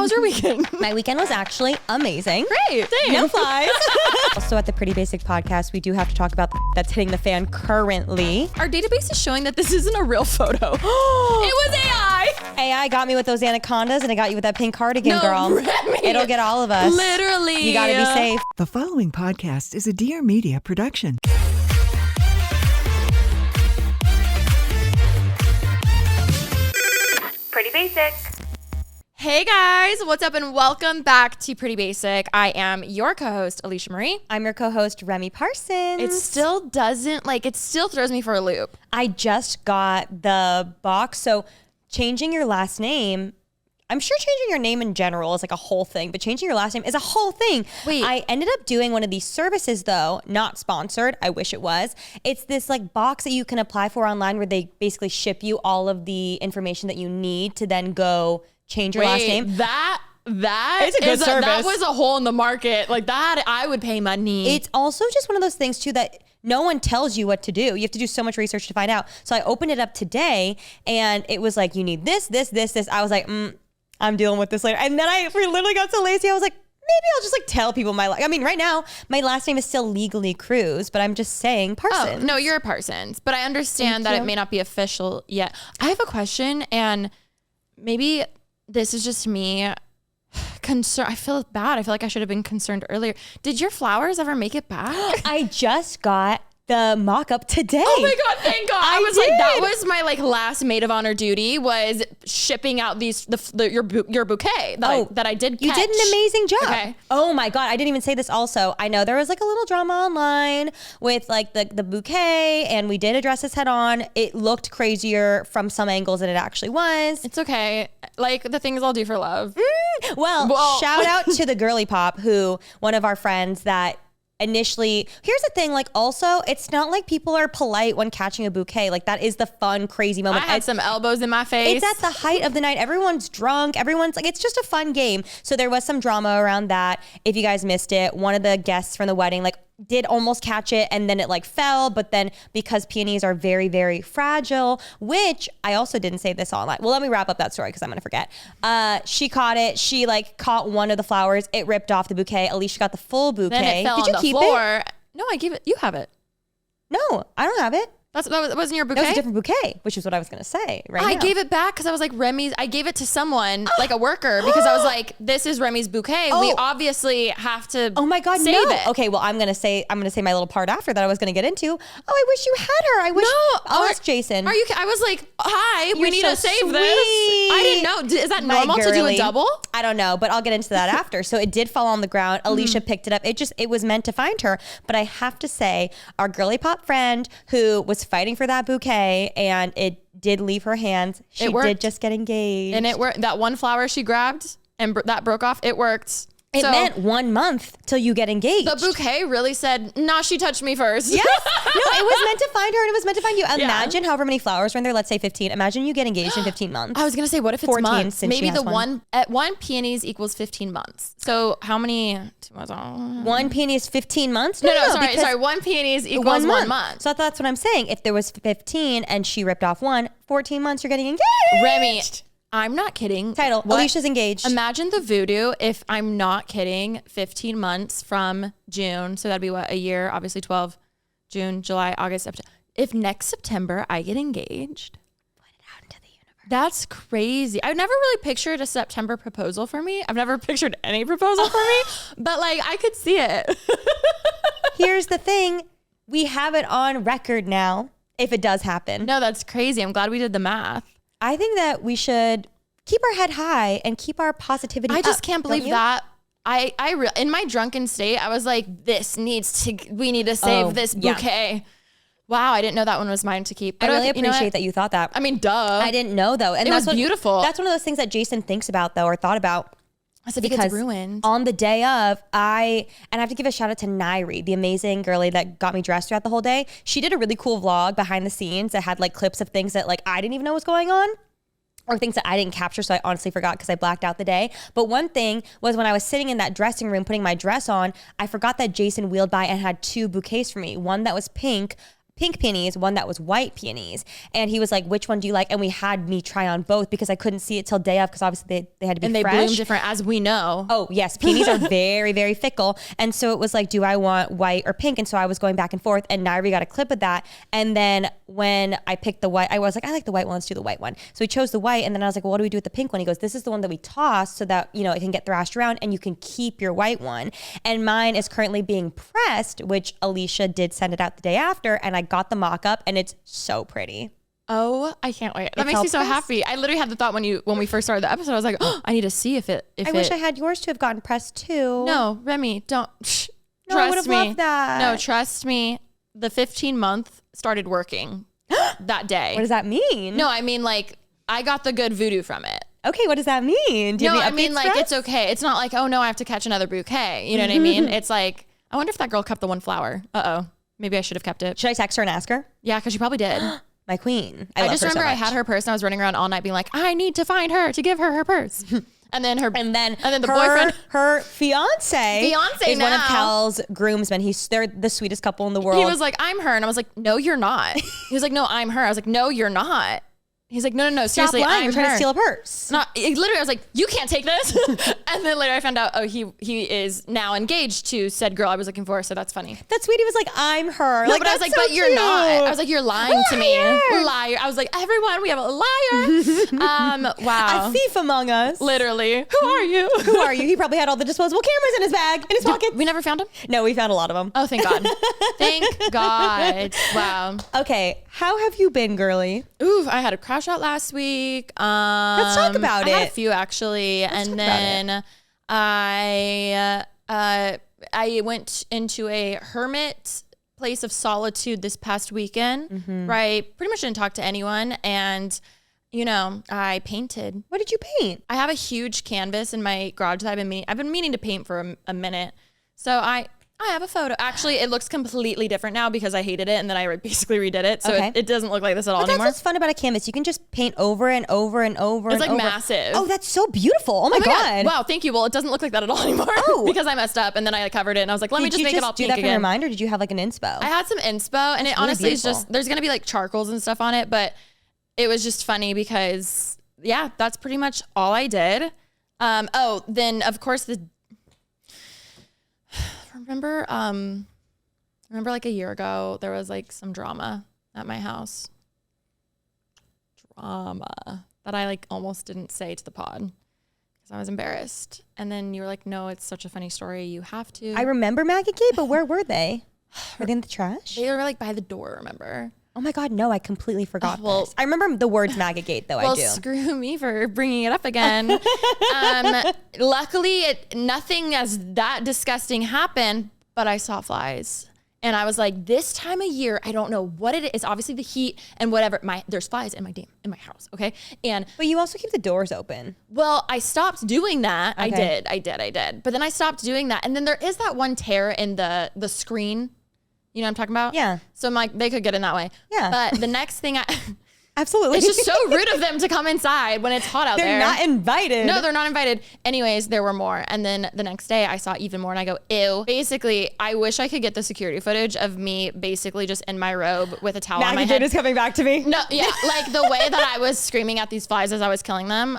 was your weekend? My weekend was actually amazing. Great. Dang. No flies. Also at the Pretty Basic podcast, we do have to talk about that's hitting the fan currently. Our database is showing that this isn't a real photo. It was AI. AI got me with those anacondas and it got you with that pink cardigan, No, girl. Remi. It'll get all of us. Literally. You gotta be safe. The following podcast is a Dear Media production. Pretty Basic. Hey guys, what's up and welcome back to Pretty Basic. I am your co-host, Alisha Marie. I'm your co-host, Remi Parsons. It still throws me for a loop. I just got the box. So changing your last name, I'm sure changing your name in general is like a whole thing, but changing your last name is a whole thing. Wait. I ended up doing one of these services though, not sponsored. I wish it was. It's this like box that you can apply for online where they basically ship you all of the information that you need to then go change your last name. That It's a good service. That was a hole in the market. Like that, I would pay money. It's also just one of those things too that no one tells you what to do. You have to do so much research to find out. So I opened it up today and it was like, you need this. I was like, I'm dealing with this later. And then we literally got so lazy. I was like, maybe I'll just like tell people I mean, right now, my last name is still legally Cruz, but I'm just saying Parsons. Oh, no, you're Parsons. But I understand that it may not be official yet. I have a question, and maybe this is just me concerned. I feel bad. I feel like I should have been concerned earlier. Did your flowers ever make it back? I just got the mock-up today. Oh my God, thank God. I was did. like, that was my like last maid of honor duty, was shipping out your bouquet that I did catch. You did an amazing job. Okay. Oh my God, I didn't even say this also. I know there was like a little drama online with like the bouquet, and we did address this head on. It looked crazier from some angles than it actually was. It's okay. Like the things I'll do for love. Well, shout out to the girly pop, who one of our friends that initially, here's the thing, like also it's not like people are polite when catching a bouquet. Like that is the fun, crazy moment. I had some elbows in my face. It's at the height of the night. Everyone's drunk. Everyone's like, it's just a fun game. So there was some drama around that. If you guys missed it, one of the guests from the wedding did almost catch it, and then it like fell, but then because peonies are very, very fragile, which I also didn't say this online. Well, let me wrap up that story because I'm gonna forget. She caught it. She like caught one of the flowers. It ripped off the bouquet. Alisha got the full bouquet. Then it fell Did you on the keep floor. it? No, I gave it. You have it. No, I don't have it. That wasn't your bouquet? That was a different bouquet, which is what I was gonna say right now. I gave it back because I was like, I gave it to someone, like a worker, because I was like, this is Remi's bouquet. We obviously have to Oh my God, save it. Okay, well, I'm gonna say my little part after that I was gonna get into. Oh, I wish you had her. I wish. I'll ask Jason. Are you? I was like, hi, we You're need so to save sweet. this. I didn't know. Is that normal to do a double? I don't know, but I'll get into that after. So it did fall on the ground. Alisha picked it up. It was meant to find her. But I have to say, our girly pop friend who was fighting for that bouquet, and it did leave her hands. She did just get engaged. And it worked. That one flower she grabbed and that broke off, it worked. It meant 1 month till you get engaged. The bouquet really said, nah, she touched me first. Yes. No, it was meant to find her and it was meant to find you. Imagine however many flowers were in there. Let's say 15. Imagine you get engaged in 15 months. I was going to say, what if it's 14 months? since Maybe she has one peonies equals 15 months. So how many? One peony is 15 months? No, sorry. One peonies equals 1 month. So that's what I'm saying. If there was 15 and she ripped off 14 months, you're getting engaged. Remi, I'm not kidding. Title, Alicia's engaged. Imagine the voodoo, if I'm not kidding, 15 months from June. So that'd be what, a year, obviously 12, June, July, August, September. If next September I get engaged. Put it out into the universe. That's crazy. I've never really pictured a September proposal for me. I've never pictured any proposal for me, but like I could see it. Here's the thing. We have it on record now if it does happen. No, that's crazy. I'm glad we did the math. I think that we should keep our head high and keep our positivity up. I just can't believe that. In my drunken state, I was like, we need to save this bouquet. Yeah. Wow, I didn't know that one was mine to keep. I really appreciate that you thought that. I mean, duh. I didn't know though. And it was beautiful. That's one of those things that Jason thinks about though, or thought about. I said, because it's ruined. On the day of, I have to give a shout out to Nairi, the amazing girly that got me dressed throughout the whole day. She did a really cool vlog behind the scenes that had like clips of things that like I didn't even know was going on, or things that I didn't capture. So I honestly forgot because I blacked out the day. But one thing was when I was sitting in that dressing room, putting my dress on, I forgot that Jason wheeled by and had 2 bouquets for me. One that was pink, pink peonies, one that was white peonies. And he was like, which one do you like? And we had me try on both because I couldn't see it till day of because obviously they had to be fresh. And they bloom different, as we know. Oh, yes. Peonies are very, very fickle. And so it was like, do I want white or pink? And so I was going back and forth, and Nairi got a clip of that. And then when I picked the white, I was like, I like the white one. Let's do the white one. So we chose the white. And then I was like, well, what do we do with the pink one? He goes, this is the one that we toss so that, it can get thrashed around and you can keep your white one. And mine is currently being pressed, which Alisha did send it out the day after. And I got the mock-up, and it's so pretty. Oh, I can't wait. That makes me so happy. I literally had the thought when we first started the episode, I was like, I need to see if I wish I had yours to have gotten pressed too. No, Remi, don't. No, I would have loved that. No, trust me. The 15-month started working that day. What does that mean? No, I mean, like, I got the good voodoo from it. Okay, what does that mean? Do you have any updates for us? It's okay. It's not like, oh no, I have to catch another bouquet. You know what I mean? It's like, I wonder if that girl kept the one flower. Uh-oh. Maybe I should have kept it. Should I text her and ask her? Yeah, because she probably did. My queen. I just remember I had her purse and I was running around all night being like, I need to find her to give her her purse. And then the boyfriend, her fiance is now one of Cal's groomsmen. They're the sweetest couple in the world. He was like, I'm her. And I was like, no, you're not. He was like, no, I'm her. I was like, no, you're not. He's like, no, seriously, stop lying. I'm You're trying to steal a purse. Literally, I was like, you can't take this. And then later I found out, oh, he is now engaged to said girl I was looking for. So that's funny. That sweetie was like, I'm her. No, like, but I was like, but you're not. I was like, you're lying to me. Liar. I was like, everyone, we have a liar. Wow. A thief among us. Literally. Who are you? Who are you? He probably had all the disposable cameras in his bag, in his pocket. We never found him? No, we found a lot of them. Oh, thank God. Thank God. Wow. Okay. How have you been, girly? Ooh, I had a crash out last week. Let's talk about it. I had a few actually. And then I went into a hermit place of solitude this past weekend, right? Pretty much didn't talk to anyone. And, I painted. What did you paint? I have a huge canvas in my garage that I've been meaning to paint for a minute. So I have a photo. Actually, it looks completely different now because I hated it and then I basically redid it. So it doesn't look like this at all anymore. That's what's fun about a canvas. You can just paint over and over and over. It's like massive. Oh, that's so beautiful. Oh my God. Wow, thank you. Well, it doesn't look like that at all anymore because I messed up and then I covered it and I was like, let me just make it all pink again. Did you do that from your mind or did you have like an inspo? I had some inspo and it honestly is just, there's going to be like charcoals and stuff on it, but it was just funny because that's pretty much all I did. Then of course remember like a year ago, there was like some drama at my house. Drama that I like almost didn't say to the pod because I was embarrassed. And then you were like, no, it's such a funny story. You have to. I remember Maggot Gate, but where were they? Were they in the trash? They were like by the door, remember? Oh my God, no, I completely forgot this. I remember the words Maggot Gate though, I do. Well, screw me for bringing it up again. Luckily, nothing as that disgusting happened, but I saw flies. And I was like, this time of year, I don't know what it is. Obviously the heat and whatever. There's flies in my house, okay? But you also keep the doors open. Well, I stopped doing that. Okay. I did. But then I stopped doing that. And then there is that one tear in the screen. You know what I'm talking about? Yeah. So I'm like, they could get in that way. Yeah. But the next thing Absolutely. It's just so rude of them to come inside when it's hot out there. They're not invited. No, they're not invited. Anyways, there were more. And then the next day I saw even more and I go, ew. Basically, I wish I could get the security footage of me basically just in my robe with a towel on my head. is coming back to me. No, yeah. Like the way that I was screaming at these flies as I was killing them.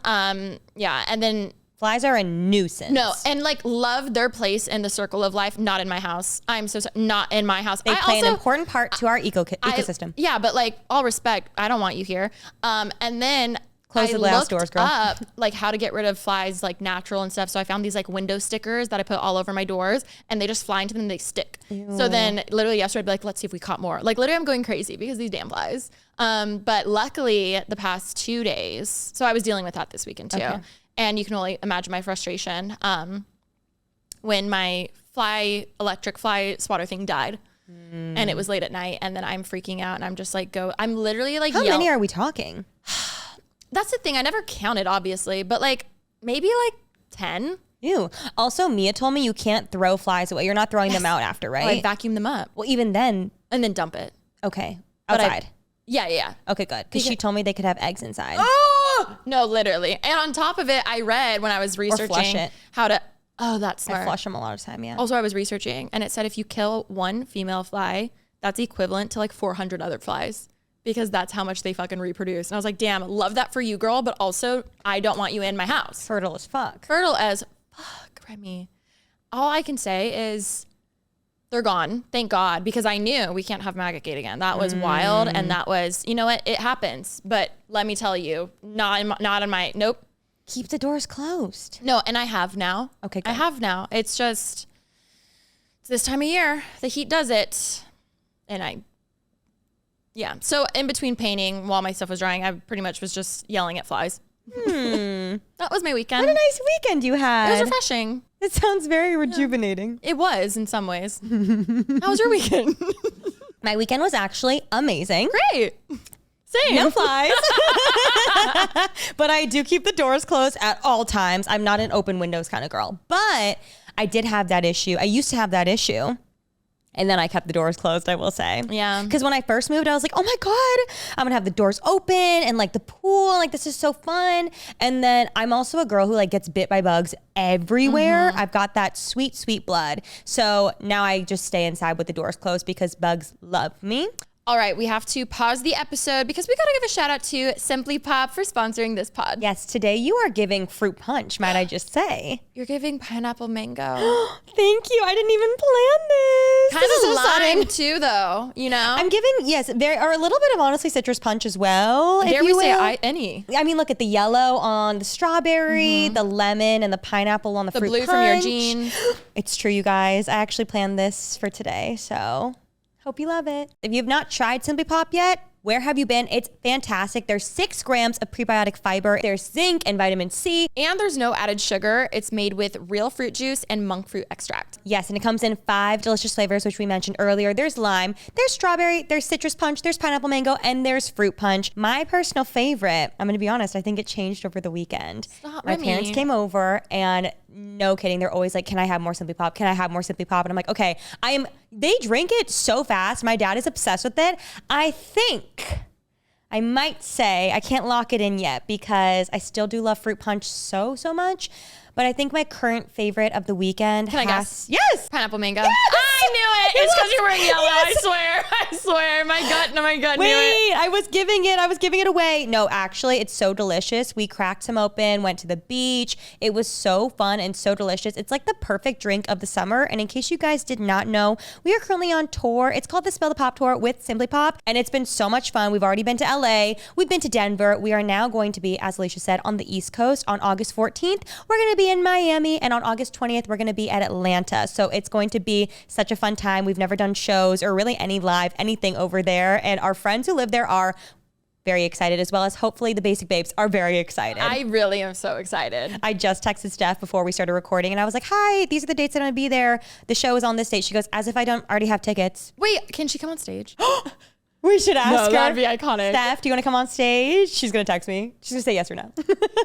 Yeah. And then flies are a nuisance. No, and like love their place in the circle of life, not in my house. I'm so sorry, not in my house. They play an important part to our ecosystem. Yeah, but like all respect, I don't want you here. And then close the glass doors, girl. Up like how to get rid of flies like natural and stuff. So I found these like window stickers that I put all over my doors and they just fly into them and they stick. Ew. So then literally yesterday I'd be like, let's see if we caught more. Like literally I'm going crazy because these damn flies. But luckily the past 2 days, so I was dealing with that this weekend too. Okay. And you can only imagine my frustration when my electric fly swatter thing died. And it was late at night and then I'm freaking out and I'm just like, I'm literally like, how many are we talking? That's the thing. I never counted obviously, but like maybe like 10. Ew. Also, Mia told me you can't throw flies away. You're not throwing them out after, right? Oh, I vacuum them up. Well, even then. And then dump it. Okay. Outside. Yeah. Okay, good. Because she told me they could have eggs inside. Oh! No, literally. And on top of it, I read when I was researching how to... Oh, that's smart. I flush them a lot of time, yeah. Also, I was researching, and it said if you kill one female fly, that's equivalent to like 400 other flies because that's how much they fucking reproduce. And I was like, damn, love that for you, girl. But also, I don't want you in my house. Fertile as fuck. Fertile as fuck, Remi. All I can say is they're gone. Thank God. Because I knew we can't have maggot gate again. That was wild. And that was, you know what? It happens. But let me tell you, not in my, nope. Keep the doors closed. No, and I have now. Okay, good. I have now. It's just, it's this time of year. The heat does it. And yeah. So in between painting, while my stuff was drying, I pretty much was just yelling at flies. That was my weekend. What a nice weekend you had. It was refreshing. It sounds very rejuvenating. It was in some ways. How was your weekend? My weekend was actually amazing. Great. Same. No flies. But I do keep the doors closed at all times. I'm not an open windows kind of girl. But I did have that issue. I used to have that issue. And then I kept the doors closed, I will say. Yeah. Because when I first moved, I was like, oh my God, I'm going to have the doors open and like the pool. Like, this is so fun. And then I'm also a girl who like gets bit by bugs everywhere. I've got that sweet, sweet blood. So now I just stay inside with the doors closed because bugs love me. All right, we have to pause the episode because we got to give a shout out to Simply Pop for sponsoring this pod. Yes, today you are giving fruit punch, might I just say. You're giving pineapple mango. Thank you. I didn't even plan this. Kind This is of so sudden. lime too, though, you know? I'm giving, yes, there are a little bit of honestly citrus punch as well. Dare we say any? I mean, look at the yellow on the strawberry, the lemon, and the pineapple on the fruit blue punch. from your jeans. It's true, you guys. I actually planned this for today, so hope you love it. If you have not tried Simply Pop yet, where have you been? It's fantastic. There's 6 grams of prebiotic fiber. There's zinc and vitamin C. And there's no added sugar. It's made with real fruit juice and monk fruit extract. Yes, and it comes in 5 delicious flavors, which we mentioned earlier. There's lime, there's strawberry, there's citrus punch, there's pineapple mango, and there's fruit punch. My personal favorite, I'm going to be honest, I think it changed over the weekend. Stop, My Remi. parents came over and no kidding, they're always like, can I have more Simply Pop? Can I have more Simply Pop? And I'm like, okay, they drink it so fast. My dad is obsessed with it. I might say, I can't lock it in yet because I still do love fruit punch so much. But I think my current favorite of the weekend Can I guess? Yes! Pineapple mango. Yes! I knew it. It's because you're wearing yellow. Yes. I swear. My gut knew it. Wait, I was giving it away. No, actually, it's so delicious. We cracked some open, went to the beach. It was so fun and so delicious. It's like the perfect drink of the summer. And in case you guys did not know, we are currently on tour. It's called the Spell the Pop Tour with Simply Pop. And it's been so much fun. We've already been to LA. We've been to Denver. We are now going to be, as Alisha said, on the East Coast on August 14th. We're going to be in Miami. And on August 20th, we're going to be at Atlanta. So it's going to be such a fun time. We've never done shows or really any live anything over there. And our friends who live there are very excited, as well as hopefully the Basic Babes are very excited. I really am so excited. I just texted Steph before we started recording and I was like, hi, these are the dates that I'm going to be there. The show is on this date. She goes, as if I don't already have tickets. Wait, can she come on stage? We should ask her. That'd be iconic. Steph, do you want to come on stage? She's going to text me. She's going to say yes or no.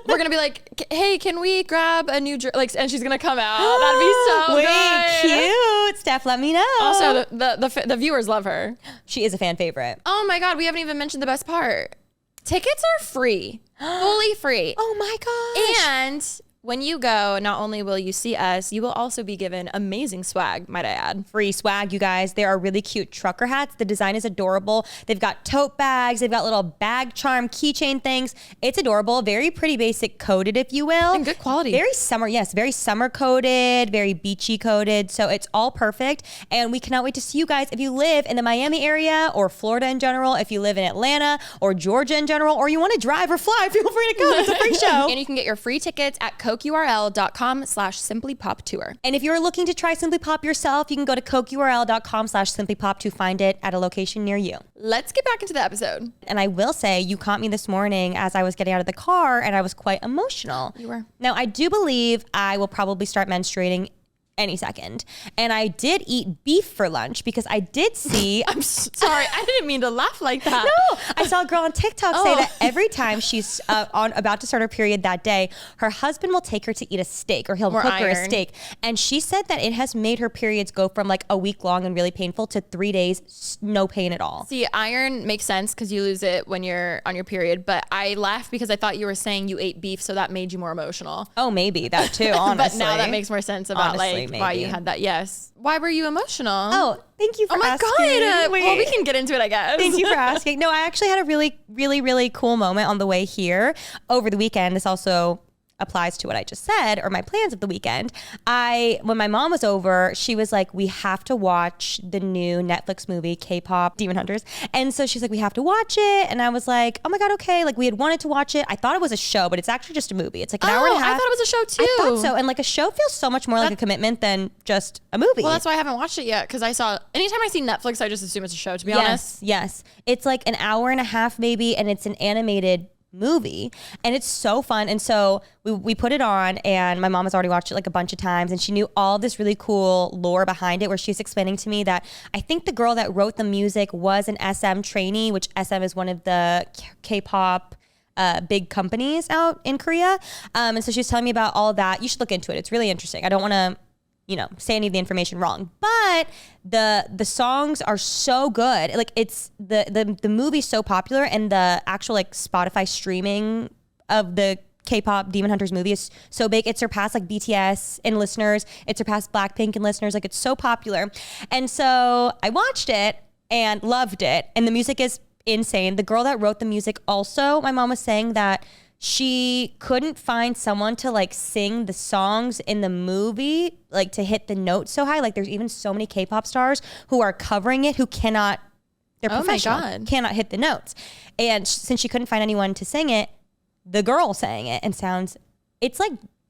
We're going to be like, hey, can we grab a new drink? Like, and she's going to come out. That'd be so Wait, good. cute. Steph, let me know. Also, the viewers love her. She is a fan favorite. Oh my God, we haven't even mentioned the best part. Tickets are free, fully free. Oh my gosh. And when you go, not only will you see us, you will also be given amazing swag, might I add. Free swag, you guys. There are really cute trucker hats. The design is adorable. They've got tote bags. They've got little bag charm keychain things. It's adorable. Very pretty basic coated, if you will. And good quality. Very summer, yes. Very summer coated, very beachy coated. So it's all perfect. And we cannot wait to see you guys if you live in the Miami area or Florida in general, if you live in Atlanta or Georgia in general, or you want to drive or fly, feel free to come. It's a free show. And you can get your free tickets at cokeurl.com/simplypoptour. And if you're looking to try Simply Pop yourself, you can go to cokeurl.com/simplypop to find it at a location near you. Let's get back into the episode. And I will say, you caught me this morning as I was getting out of the car and I was quite emotional. You were. Now, I do believe I will probably start menstruating any second. And I did eat beef for lunch because I did see... I'm sorry. I didn't mean to laugh like that. No, I saw a girl on TikTok say that every time she's about to start her period that day, her husband will take her to eat a steak or he'll cook her a steak. And she said that it has made her periods go from like a week long and really painful to 3 days, no pain at all. See, iron makes sense because you lose it when you're on your period. But I laughed because I thought you were saying you ate beef, so that made you more emotional. Oh, maybe that too, honestly. But now that makes more sense about honestly, like maybe. why you had that. Yes. Why were you emotional? Oh, thank you for asking. Oh my God. Well, we can get into it, I guess. Thank you for asking. No, I actually had a really, really, really cool moment on the way here over the weekend. This also applies to what I just said, or my plans of the weekend. When my mom was over, she was like, we have to watch the new Netflix movie, K-pop Demon Hunters. And so she's like, we have to watch it. And I was like, oh my God, okay. Like we had wanted to watch it. I thought it was a show, but it's actually just a movie. It's like an hour and a half. I thought it was a show too. I thought so. And like a show feels so much more like a commitment than just a movie. Well, that's why I haven't watched it yet. Because anytime I see Netflix, I just assume it's a show, to be honest. Yes. It's like an hour and a half maybe, and it's an animated movie, and it's so fun. And so we put it on, and my mom has already watched it like a bunch of times, and she knew all this really cool lore behind it, where she's explaining to me that I think the girl that wrote the music was an SM trainee, which SM is one of the K-pop big companies out in Korea. And so she was telling me about all that. You should look into it. It's really interesting. I don't want to say any of the information wrong, but the songs are so good. Like it's the movie's so popular, and the actual like Spotify streaming of the K-pop Demon Hunters movie is so big. It surpassed like BTS in listeners. It surpassed Blackpink in listeners. Like it's so popular. And so I watched it and loved it. And the music is insane. The girl that wrote the music also, my mom was saying that she couldn't find someone to like sing the songs in the movie, like to hit the notes so high. Like there's even so many K-pop stars who are covering it who cannot, they're professional, cannot hit the notes. And since she couldn't find anyone to sing it, the girl sang it, and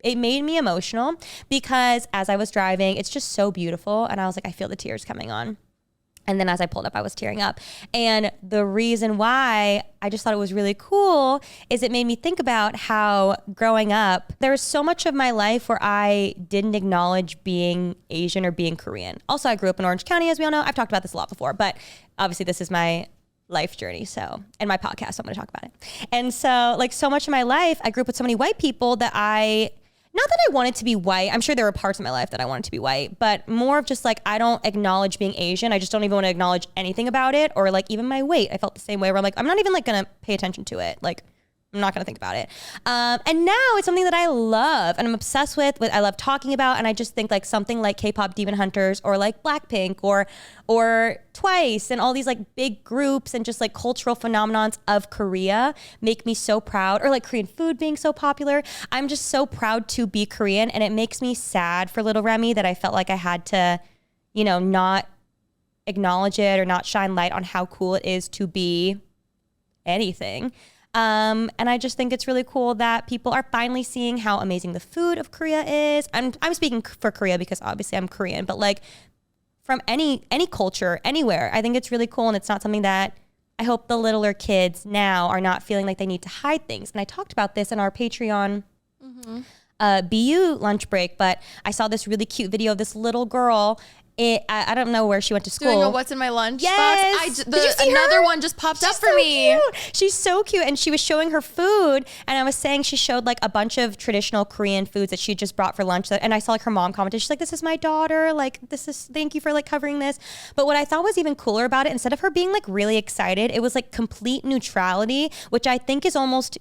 it made me emotional because as I was driving, it's just so beautiful. And I was like, I feel the tears coming on. And then as I pulled up, I was tearing up. And the reason why I just thought it was really cool is it made me think about how growing up, there was so much of my life where I didn't acknowledge being Asian or being Korean. Also, I grew up in Orange County, as we all know. I've talked about this a lot before, but obviously this is my life journey. And my podcast, so I'm going to talk about it. And so like so much of my life, I grew up with so many white people that not that I wanted to be white. I'm sure there were parts of my life that I wanted to be white, but more of just like, I don't acknowledge being Asian. I just don't even want to acknowledge anything about it, or like even my weight. I felt the same way where I'm like, I'm not even like going to pay attention to it. Like I'm not going to think about it. And now it's something that I love and I'm obsessed with, I love talking about. And I just think like something like K-pop Demon Hunters or like Blackpink or Twice and all these like big groups and just like cultural phenomenons of Korea make me so proud, or like Korean food being so popular. I'm just so proud to be Korean, and it makes me sad for little Remi that I felt like I had to, not acknowledge it or not shine light on how cool it is to be anything. And I just think it's really cool that people are finally seeing how amazing the food of Korea is. I'm speaking for Korea because obviously I'm Korean, but like from any culture, anywhere, I think it's really cool. And it's not something that I hope the littler kids now are not feeling like they need to hide things. And I talked about this in our Patreon BU lunch break, but I saw this really cute video of this little girl. I don't know where she went to school. Doing a what's in my lunch box. Did you see another her? one just popped up for so me. Cute. She's so cute. And she was showing her food. And I was saying she showed like a bunch of traditional Korean foods that she just brought for lunch. And I saw like her mom commented. She's like, this is my daughter. Like, thank you for like covering this. But what I thought was even cooler about it, instead of her being like really excited, it was like complete neutrality, which I think is almost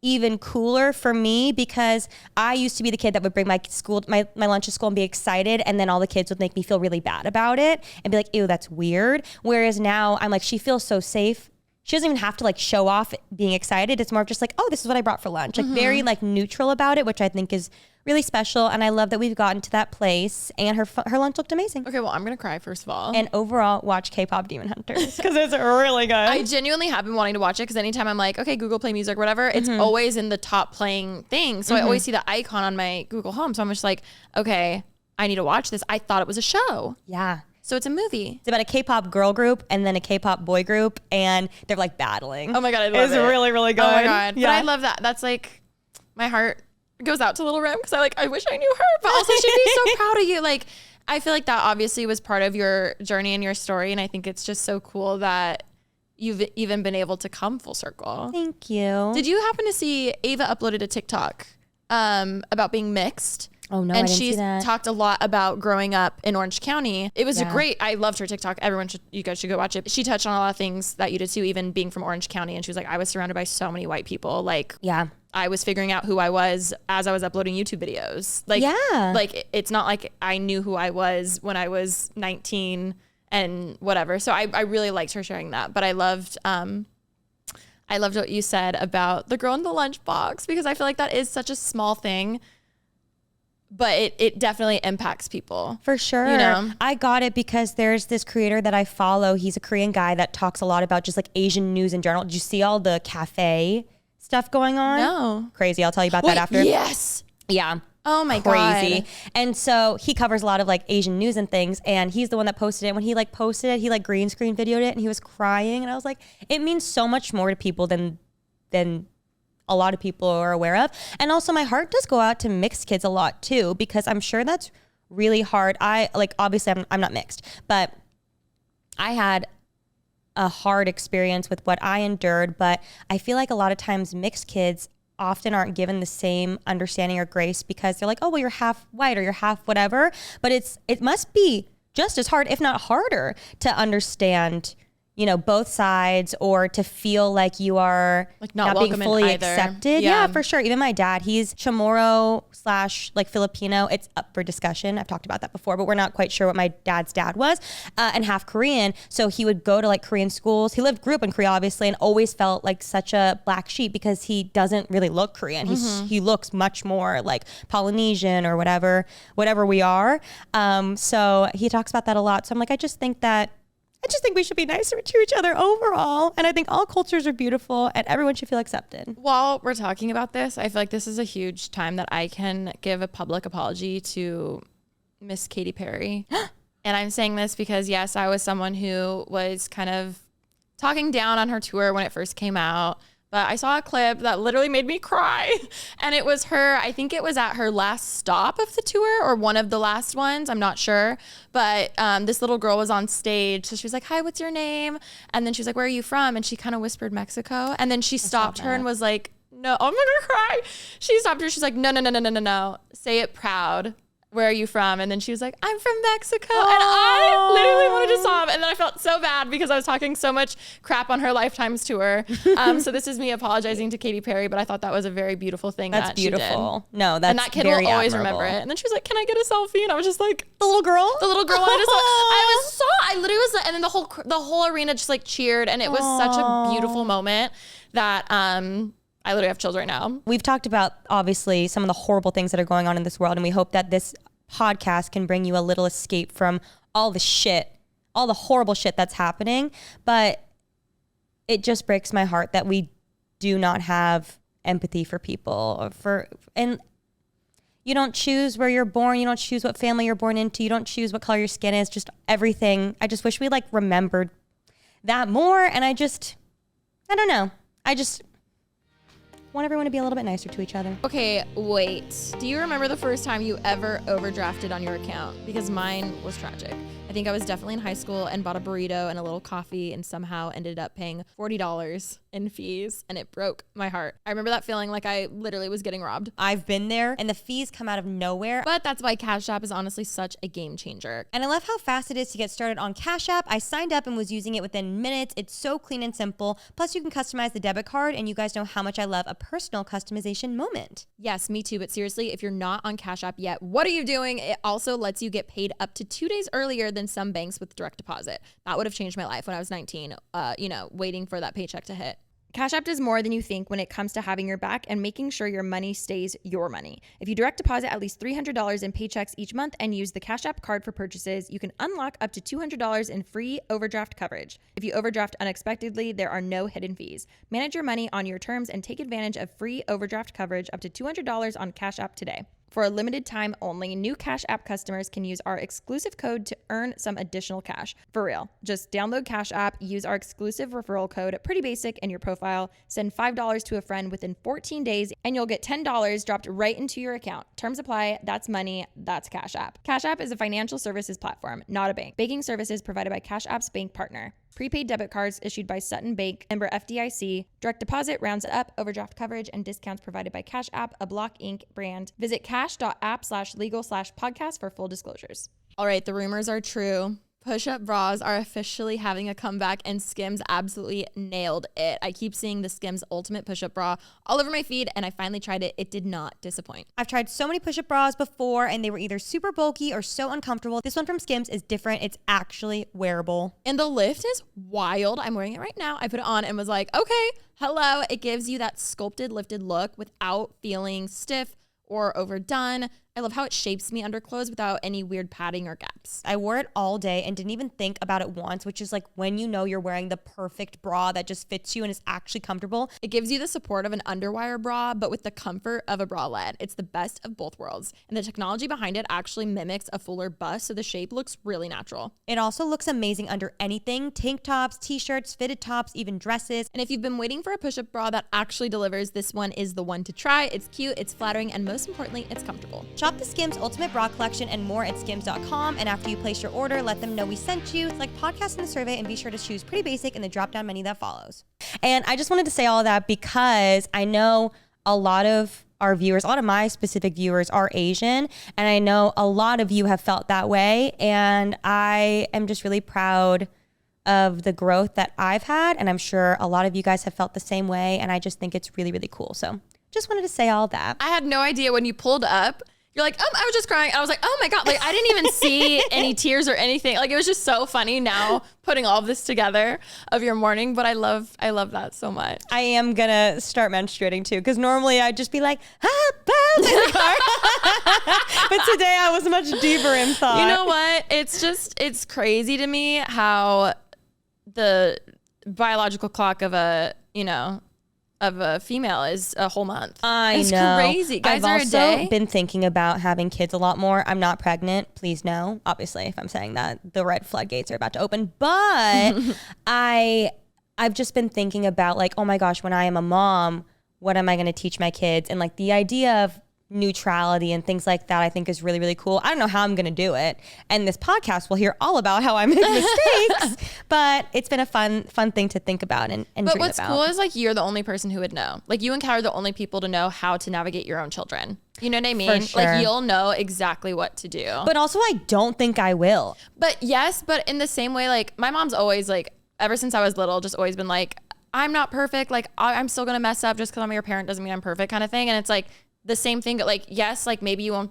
even cooler for me, because I used to be the kid that would bring my lunch to school and be excited, and then all the kids would make me feel really bad about it and be like, ew, that's weird. Whereas now I'm like, she feels so safe. She doesn't even have to like show off being excited. It's more of just like, oh, this is what I brought for lunch. Like very like neutral about it, which I think is really special. And I love that we've gotten to that place, and her lunch looked amazing. Okay, well, I'm going to cry first of all. And overall, watch K-pop Demon Hunters because it's really good. I genuinely have been wanting to watch it because anytime I'm like, okay, Google Play Music, whatever, it's always in the top playing thing. So I always see the icon on my Google Home. So I'm just like, okay, I need to watch this. I thought it was a show. Yeah. So it's a movie. It's about a K-pop girl group and then a K-pop boy group, and they're like battling. Oh my God, I love it. It's really, really good. Oh my God. Yeah. But I love that. That's like, my heart goes out to little Rem because I wish I knew her, but also she'd be so proud of you. Like, I feel like that obviously was part of your journey and your story, and I think it's just so cool that you've even been able to come full circle. Thank you. Did you happen to see Ava uploaded a TikTok about being mixed? Oh no, and I didn't see that. She talked a lot about growing up in Orange County. It was I loved her TikTok. You guys should go watch it. She touched on a lot of things that you did too, even being from Orange County. And she was like, I was surrounded by so many white people. Like, yeah, I was figuring out who I was as I was uploading YouTube videos. Like, like it's not like I knew who I was when I was 19 and whatever. So I really liked her sharing that. But I loved what you said about the girl in the lunchbox, because I feel like that is such a small thing, but it definitely impacts people. For sure. You know? I got it because there's this creator that I follow. He's a Korean guy that talks a lot about just like Asian news in general. Did you see all the cafe stuff going on? No. Crazy. I'll tell you about that after. Yes. Yeah. Oh my Crazy. God. And so he covers a lot of like Asian news and things. And he's the one that posted it. When he like posted it, he like green screen videoed it and he was crying. And I was like, it means so much more to people than a lot of people are aware of. And also my heart does go out to mixed kids a lot too, because I'm sure that's really hard. Obviously I'm not mixed, but I had a hard experience with what I endured. But I feel like a lot of times mixed kids often aren't given the same understanding or grace because they're like, oh, well, you're half white or you're half whatever. But it must be just as hard, if not harder, to understand, you know, both sides, or to feel like you are like not being fully accepted. Yeah, for sure. Even my dad, he's Chamorro / like Filipino. It's up for discussion. I've talked about that before, but we're not quite sure what my dad's dad was, and half Korean. So he would go to like Korean schools. He grew up in Korea, obviously, and always felt like such a black sheep because he doesn't really look Korean. He looks much more like Polynesian or whatever we are. So he talks about that a lot. So I'm like, I just think we should be nicer to each other overall. And I think all cultures are beautiful and everyone should feel accepted. While we're talking about this, I feel like this is a huge time that I can give a public apology to Miss Katy Perry. And I'm saying this because, yes, I was someone who was kind of talking down on her tour when it first came out. But I saw a clip that literally made me cry. And it was her, I think it was at her last stop of the tour or one of the last ones. I'm not sure. But this little girl was on stage. So she was like, hi, what's your name? And then she was like, where are you from? And she kind of whispered Mexico. And then she stopped her and was like, no, I'm going to cry. She stopped her. She's like, no. Say it proud. Where are you from? And then she was like, I'm from Mexico. And I literally wanted to sob. And then I felt so bad because I was talking so much crap on her Lifetimes tour. So this is me apologizing to Katy Perry, but I thought that was a very beautiful thing. That's that beautiful. She did. No, that's and that kid very will always admirable. remember it. And then she was like, can I get a selfie? And I was just like, The little girl wanted to I literally was, and then the whole arena just like cheered. And it was such a beautiful moment that, I literally have chills right now. We've talked about, obviously, some of the horrible things that are going on in this world, and we hope that this podcast can bring you a little escape from all the horrible shit that's happening. But it just breaks my heart that we do not have empathy for people, and you don't choose where you're born. You don't choose what family you're born into. You don't choose what color your skin is. Just everything. I just wish we like remembered that more. And I don't know. I just want everyone to be a little bit nicer to each other. Okay, wait. Do you remember the first time you ever overdrafted on your account? Because mine was tragic. I think I was definitely in high school and bought a burrito and a little coffee and somehow ended up paying $40 in fees, and it broke my heart. I remember that feeling like I literally was getting robbed. I've been there, and the fees come out of nowhere. But that's why Cash App is honestly such a game changer. And I love how fast it is to get started on Cash App. I signed up and was using it within minutes. It's so clean and simple. Plus, you can customize the debit card, and you guys know how much I love a personal customization moment. Yes, me too. But seriously, if you're not on Cash App yet, what are you doing? It also lets you get paid up to 2 days earlier than some banks with direct deposit. That would have changed my life when I was 19, waiting for that paycheck to hit. Cash App does more than you think when it comes to having your back and making sure your money stays your money. If you direct deposit at least $300 in paychecks each month and use the Cash App card for purchases, you can unlock up to $200 in free overdraft coverage. If you overdraft unexpectedly, there are no hidden fees. Manage your money on your terms and take advantage of free overdraft coverage up to $200 on Cash App today. For a limited time only, new Cash App customers can use our exclusive code to earn some additional cash. For real. Just download Cash App, use our exclusive referral code, Pretty Basic, in your profile, send $5 to a friend within 14 days, and you'll get $10 dropped right into your account. Terms apply. That's money. That's Cash App. Cash App is a financial services platform, not a bank. Banking services provided by Cash App's bank partner. Prepaid debit cards issued by Sutton Bank, member FDIC. Direct deposit rounds it up, overdraft coverage, and discounts provided by Cash App, a Block Inc. brand. Visit cash.app/legal/podcast for full disclosures. All right, the rumors are true. Push-up bras are officially having a comeback and Skims absolutely nailed it. I keep seeing the Skims Ultimate Push-Up Bra all over my feed and I finally tried it. It did not disappoint. I've tried so many push-up bras before and they were either super bulky or so uncomfortable. This one from Skims is different. It's actually wearable. And the lift is wild. I'm wearing it right now. I put it on and was like, okay, hello. It gives you that sculpted, lifted look without feeling stiff or overdone. I love how it shapes me under clothes without any weird padding or gaps. I wore it all day and didn't even think about it once, which is like when you know you're wearing the perfect bra that just fits you and is actually comfortable. It gives you the support of an underwire bra, but with the comfort of a bralette. It's the best of both worlds. And the technology behind it actually mimics a fuller bust, so the shape looks really natural. It also looks amazing under anything, tank tops, t-shirts, fitted tops, even dresses. And if you've been waiting for a push-up bra that actually delivers, this one is the one to try. It's cute, it's flattering, and most importantly, it's comfortable. Shop the Skims Ultimate Bra Collection and more at skims.com. And after you place your order, let them know we sent you. Select podcast in the survey and be sure to choose Pretty Basic in the drop-down menu that follows. And I just wanted to say all of that because I know a lot of our viewers, a lot of my specific viewers are Asian. And I know a lot of you have felt that way. And I am just really proud of the growth that I've had. And I'm sure a lot of you guys have felt the same way. And I just think it's really, really cool. So just wanted to say all that. I had no idea when you pulled up. You're like, I was just crying. I was like, oh my God. Like, I didn't even see any tears or anything. Like, it was just so funny now putting all of this together of your morning. But I love that so much. I am going to start menstruating too. Because normally I'd just be like, in the car. But today I was much deeper in thought. You know what? It's crazy to me how the biological clock of a female is a whole month. It's crazy. Guys I've are also a day. been thinking about having kids a lot more. I'm not pregnant. Please no. Obviously, if I'm saying that, the red floodgates are about to open. But I've just been thinking about like, oh my gosh, when I am a mom, what am I going to teach my kids? And like the idea of neutrality and things like that, I think is really, really cool. I don't know how I'm going to do it. And this podcast will hear all about how I make mistakes, but it's been a fun thing to think about and dream about. But what's cool is like, you're the only person who would know. Like you and Kat are the only people to know how to navigate your own children. You know what I mean? For sure. Like you'll know exactly what to do. But also I don't think I will. But yes, but in the same way, like my mom's always like, ever since I was little, just always been like, I'm not perfect. Like I'm still going to mess up just because I'm your parent doesn't mean I'm perfect kind of thing. And it's like, the same thing, like, yes, like maybe you won't,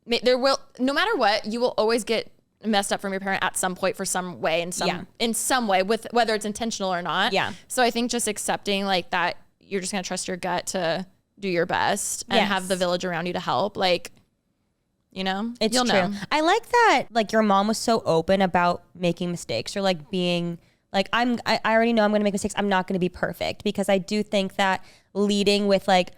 no matter what, you will always get messed up from your parent at some point for some way, in some way, with whether it's intentional or not. Yeah. So I think just accepting like that, you're just going to trust your gut to do your best and have the village around you to help. Like, you know, it's you'll true. know. I like that. Like your mom was so open about making mistakes or like being like, I already know I'm going to make mistakes. I'm not going to be perfect, because I do think that leading with like,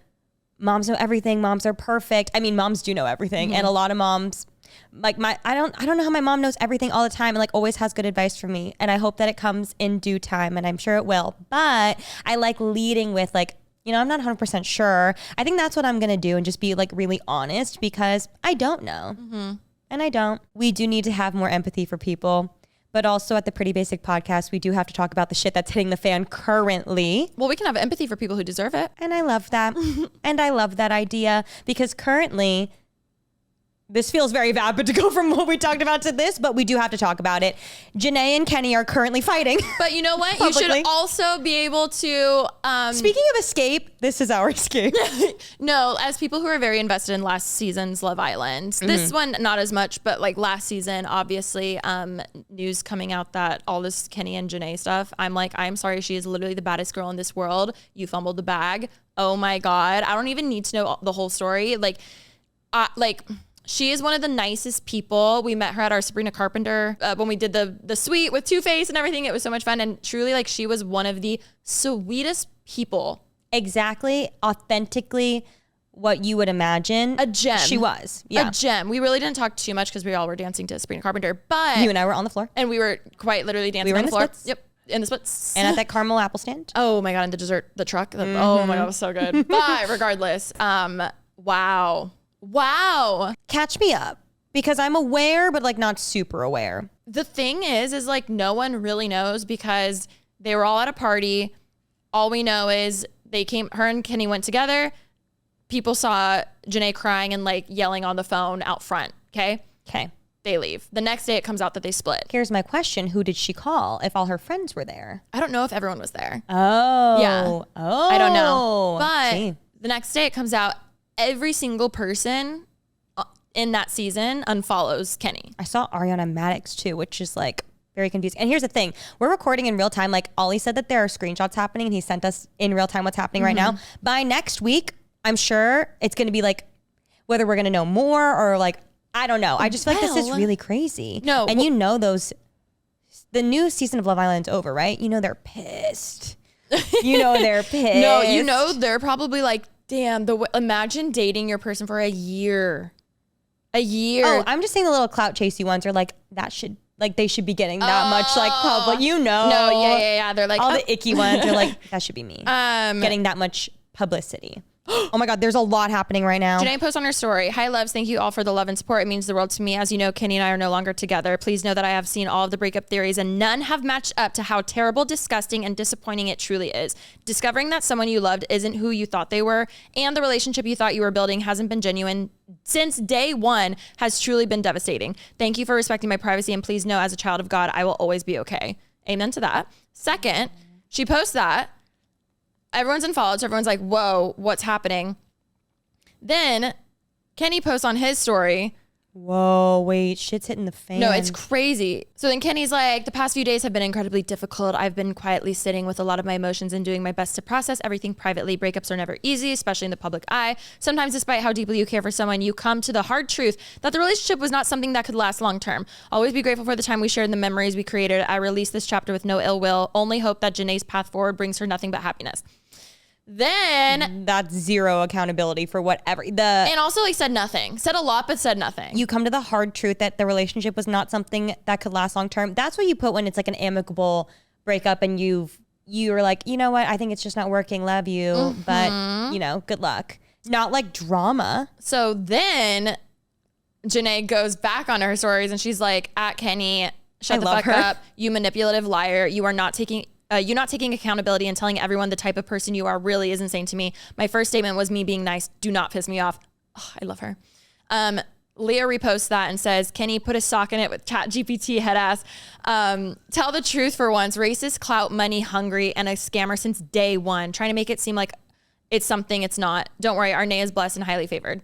moms know everything. Moms are perfect. I mean, moms do know everything. Mm-hmm. And a lot of moms, like I don't know how my mom knows everything all the time and like always has good advice for me. And I hope that it comes in due time, and I'm sure it will. But I like leading with like, you know, I'm not 100% sure. I think that's what I'm going to do and just be like really honest, because I don't know. Mm-hmm. And I don't. We do need to have more empathy for people. But also at the Pretty Basic podcast, we do have to talk about the shit that's hitting the fan currently. Well, we can have empathy for people who deserve it. And I love that. And I love that idea, because currently, this feels very vapid to go from what we talked about to this, but we do have to talk about it. JaNa and Kenny are currently fighting. But you know what? You should also be able to... Speaking of escape, this is our escape. No, as people who are very invested in last season's Love Island, this one, not as much, but like last season, obviously, news coming out that all this Kenny and JaNa stuff, I'm like, I'm sorry, she is literally the baddest girl in this world. You fumbled the bag. Oh my God. I don't even need to know the whole story. She is one of the nicest people. We met her at our Sabrina Carpenter when we did the suite with Two-Face and everything. It was so much fun. And truly, like, she was one of the sweetest people. Exactly. Authentically what you would imagine. A gem. She was. Yeah. A gem. We really didn't talk too much because we all were dancing to Sabrina Carpenter. But you and I were on the floor. And we were quite literally dancing on the floor. Splits. Yep. In the splits. And at that caramel apple stand. Oh my God. And the truck. Oh my God. It was so good. But regardless, Wow. Catch me up, because I'm aware, but like not super aware. The thing is like no one really knows, because they were all at a party. All we know is her and Kenny went together. People saw JaNa crying and like yelling on the phone out front. Okay. they leave. The next day it comes out that they split. Here's my question. Who did she call if all her friends were there? I don't know if everyone was there. Oh. Yeah. Oh. I don't know. But the next day it comes out, every single person in that season unfollows Kenny. I saw Ariana Maddox too, which is like very confusing. And here's the thing. We're recording in real time. Like Ollie said that there are screenshots happening and he sent us in real time what's happening right now. By next week, I'm sure it's going to be like whether we're going to know more or like, I don't know. I just feel like this is really crazy. No. And the new season of Love Island's over, right? You know, they're pissed. They're pissed. No, they're probably like, damn, imagine dating your person for a year. Oh, I'm just saying the little clout chasey ones are like, they should be getting that much like public, No, yeah. They're like, all the icky ones are like, that should be me. Getting that much publicity. Oh my God, there's a lot happening right now. JaNa posts on her story, "Hi loves, thank you all for the love and support. It means the world to me. As you know, Kenny and I are no longer together. Please know that I have seen all of the breakup theories and none have matched up to how terrible, disgusting, and disappointing it truly is. Discovering that someone you loved isn't who you thought they were and the relationship you thought you were building hasn't been genuine since day one has truly been devastating. Thank you for respecting my privacy and please know as a child of God, I will always be okay." Amen to that. Second, she posts that. Everyone's unfollowed, so everyone's like, whoa, what's happening? Then Kenny posts on his story. Whoa, wait, shit's hitting the fan. No, it's crazy. So then Kenny's like, "The past few days have been incredibly difficult. I've been quietly sitting with a lot of my emotions and doing my best to process everything privately. Breakups are never easy, especially in the public eye. Sometimes despite how deeply you care for someone, you come to the hard truth that the relationship was not something that could last long term. Always be grateful for the time we shared and the memories we created. I release this chapter with no ill will. Only hope that JaNa's path forward brings her nothing but happiness." Then that's zero accountability for whatever and also like said nothing, said a lot, but said nothing. You come to the hard truth that the relationship was not something that could last long term. That's what you put when it's like an amicable breakup and you're like, you know what? I think it's just not working. Love you. But good luck. Not like drama. So then JaNa goes back on her stories and she's like, "At Kenny, shut the fuck up. You manipulative liar. You're not taking accountability and telling everyone the type of person you are really is insane to me. My first statement was me being nice. Do not piss me off." Oh, I love her. Leah reposts that and says, "Kenny, put a sock in it with ChatGPT head ass. Tell the truth for once. Racist, clout, money, hungry, and a scammer since day one. Trying to make it seem like it's something it's not. Don't worry, Arne is blessed and highly favored."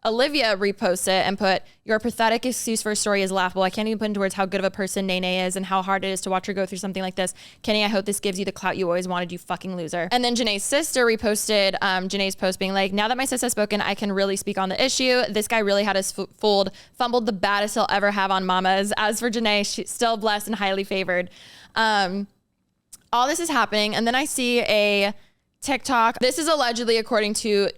Olivia reposts it and put, "Your pathetic excuse for a story is laughable. I can't even put into words how good of a person Nene is and how hard it is to watch her go through something like this. Kenny, I hope this gives you the clout you always wanted, you fucking loser." And then JaNa's sister reposted JaNa's post being like, "Now that my sis has spoken, I can really speak on the issue. This guy really had us fooled, fumbled the baddest he'll ever have on mamas. As for JaNa, she's still blessed and highly favored." All this is happening. And then I see a TikTok. This is allegedly according to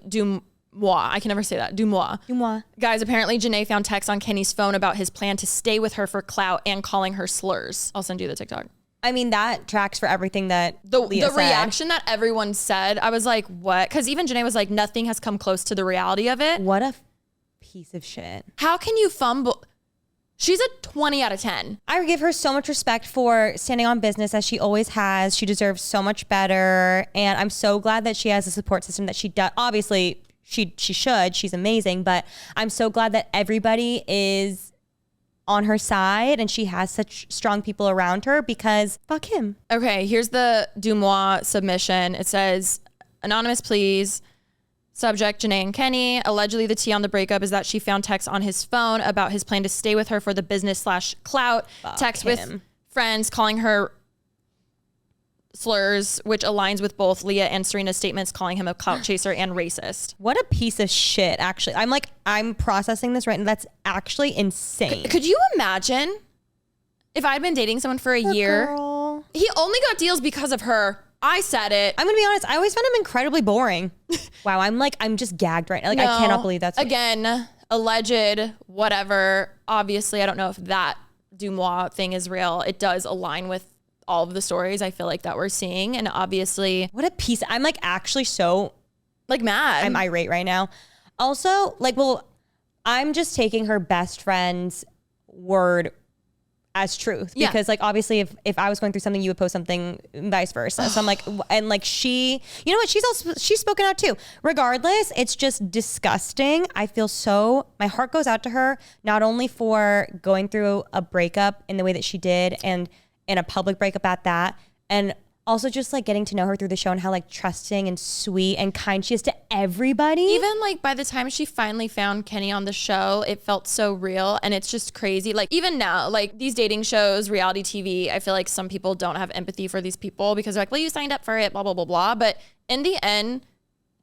I can never say that. Dumois. Guys, apparently JaNa found texts on Kenny's phone about his plan to stay with her for clout and calling her slurs. I'll send you the TikTok. I mean, that tracks for everything that Leah said. Reaction that everyone said, I was like, what? Because even JaNa was like, nothing has come close to the reality of it. What a piece of shit. How can you fumble? She's a 20 out of 10. I give her so much respect for standing on business as she always has. She deserves so much better. And I'm so glad that she has a support system that she does. Obviously, she should. She's amazing. But I'm so glad that everybody is on her side and she has such strong people around her because fuck him. Okay, here's the Dumois submission. It says, "Anonymous, please. Subject, JaNa and Kenny. Allegedly, the tea on the breakup is that she found texts on his phone about his plan to stay with her for the business/clout. Text with friends calling her slurs, which aligns with both Leah and Serena's statements calling him a clout chaser and racist." What a piece of shit, actually. I'm processing this right now. That's actually insane. Could you imagine if I'd been dating someone for a year? Girl. He only got deals because of her. I said it. I'm going to be honest. I always found him incredibly boring. Wow. I'm just gagged right now. I cannot believe that's again, alleged, whatever. Obviously, I don't know if that Dumois thing is real. It does align with all of the stories I feel like that we're seeing. And obviously, what a piece. I'm actually so mad. I'm irate right now. Also, I'm just taking her best friend's word as truth, because like obviously if I was going through something, you would post something, vice versa. So I'm like, and like she, you know what, she's spoken out too. Regardless, it's just disgusting. I feel my heart goes out to her, not only for going through a breakup in the way that she did, and in a public breakup at that, and also just like getting to know her through the show and how like trusting and sweet and kind she is to everybody. Even like by the time she finally found Kenny on the show, it felt so real, and it's just crazy. Like even now, like these dating shows, reality TV, I feel like some people don't have empathy for these people because they're like, well, you signed up for it, blah, blah, blah, blah. But in the end,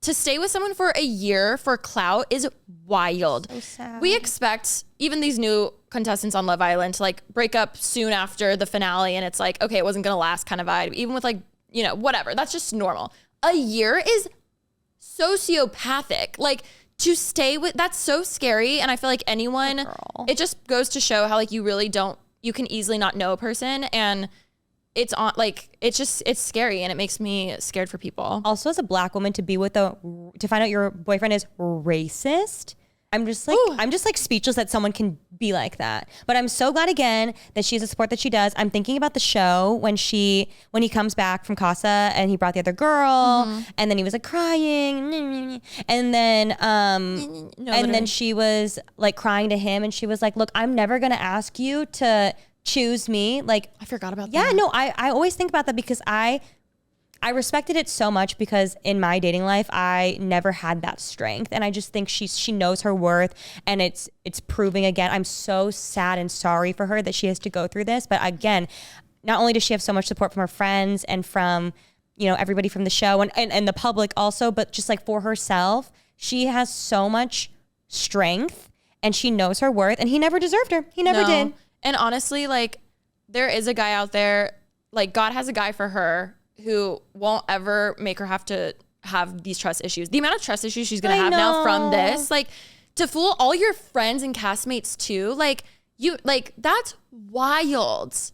to stay with someone for a year for clout is wild. So sad. We expect even these new contestants on Love Island to like break up soon after the finale, and it's like, okay, it wasn't gonna last kind of vibe. Even with like, you know, whatever, that's just normal. A year is sociopathic. Like to stay with, that's so scary. And I feel like anyone, it just goes to show how like you can easily not know a person, and it's on like, it's scary, and it makes me scared for people. Also, as a Black woman, to find out your boyfriend is racist, I'm just like speechless that someone can be like that. But I'm so glad again that she has the support that she does. I'm thinking about the show when he comes back from Casa and he brought the other girl, and then he was like crying, and then she was like crying to him, and she was like, look, I'm never gonna ask you to choose me. Like, I forgot about that. Yeah, no, I always think about that because I respected it so much, because in my dating life, I never had that strength. And I just think she knows her worth, and it's proving again. I'm so sad and sorry for her that she has to go through this. But again, not only does she have so much support from her friends and from, you know, everybody from the show and the public also, but just like for herself, she has so much strength, and she knows her worth, and he never deserved her. He never did. And honestly, like there is a guy out there, like God has a guy for her who won't ever make her have to have these trust issues. The amount of trust issues she's going to have now from this, like to fool all your friends and castmates too. Like that's wild.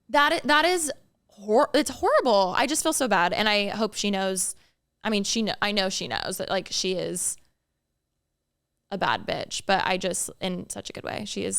That is it's horrible. I just feel so bad. And I hope she knows. I mean, I know she knows that like she is a bad bitch, but I just, in such a good way, she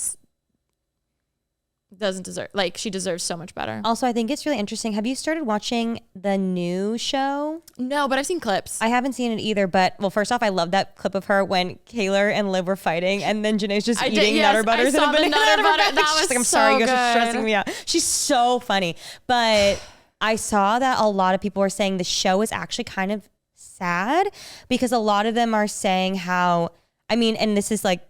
deserves so much better. Also, I think it's really interesting. Have you started watching the new show? No, but I've seen clips. I haven't seen it either, but well, first off, I love that clip of her when Kaylor and Liv were fighting, and then JaNa's just eating Nutter Butters. I saw the Nutter Butter. That was like, I'm so sorry, you good. guys are stressing me out. She's so funny. But I saw that a lot of people were saying the show is actually kind of sad, because a lot of them are saying how, I mean, and this is like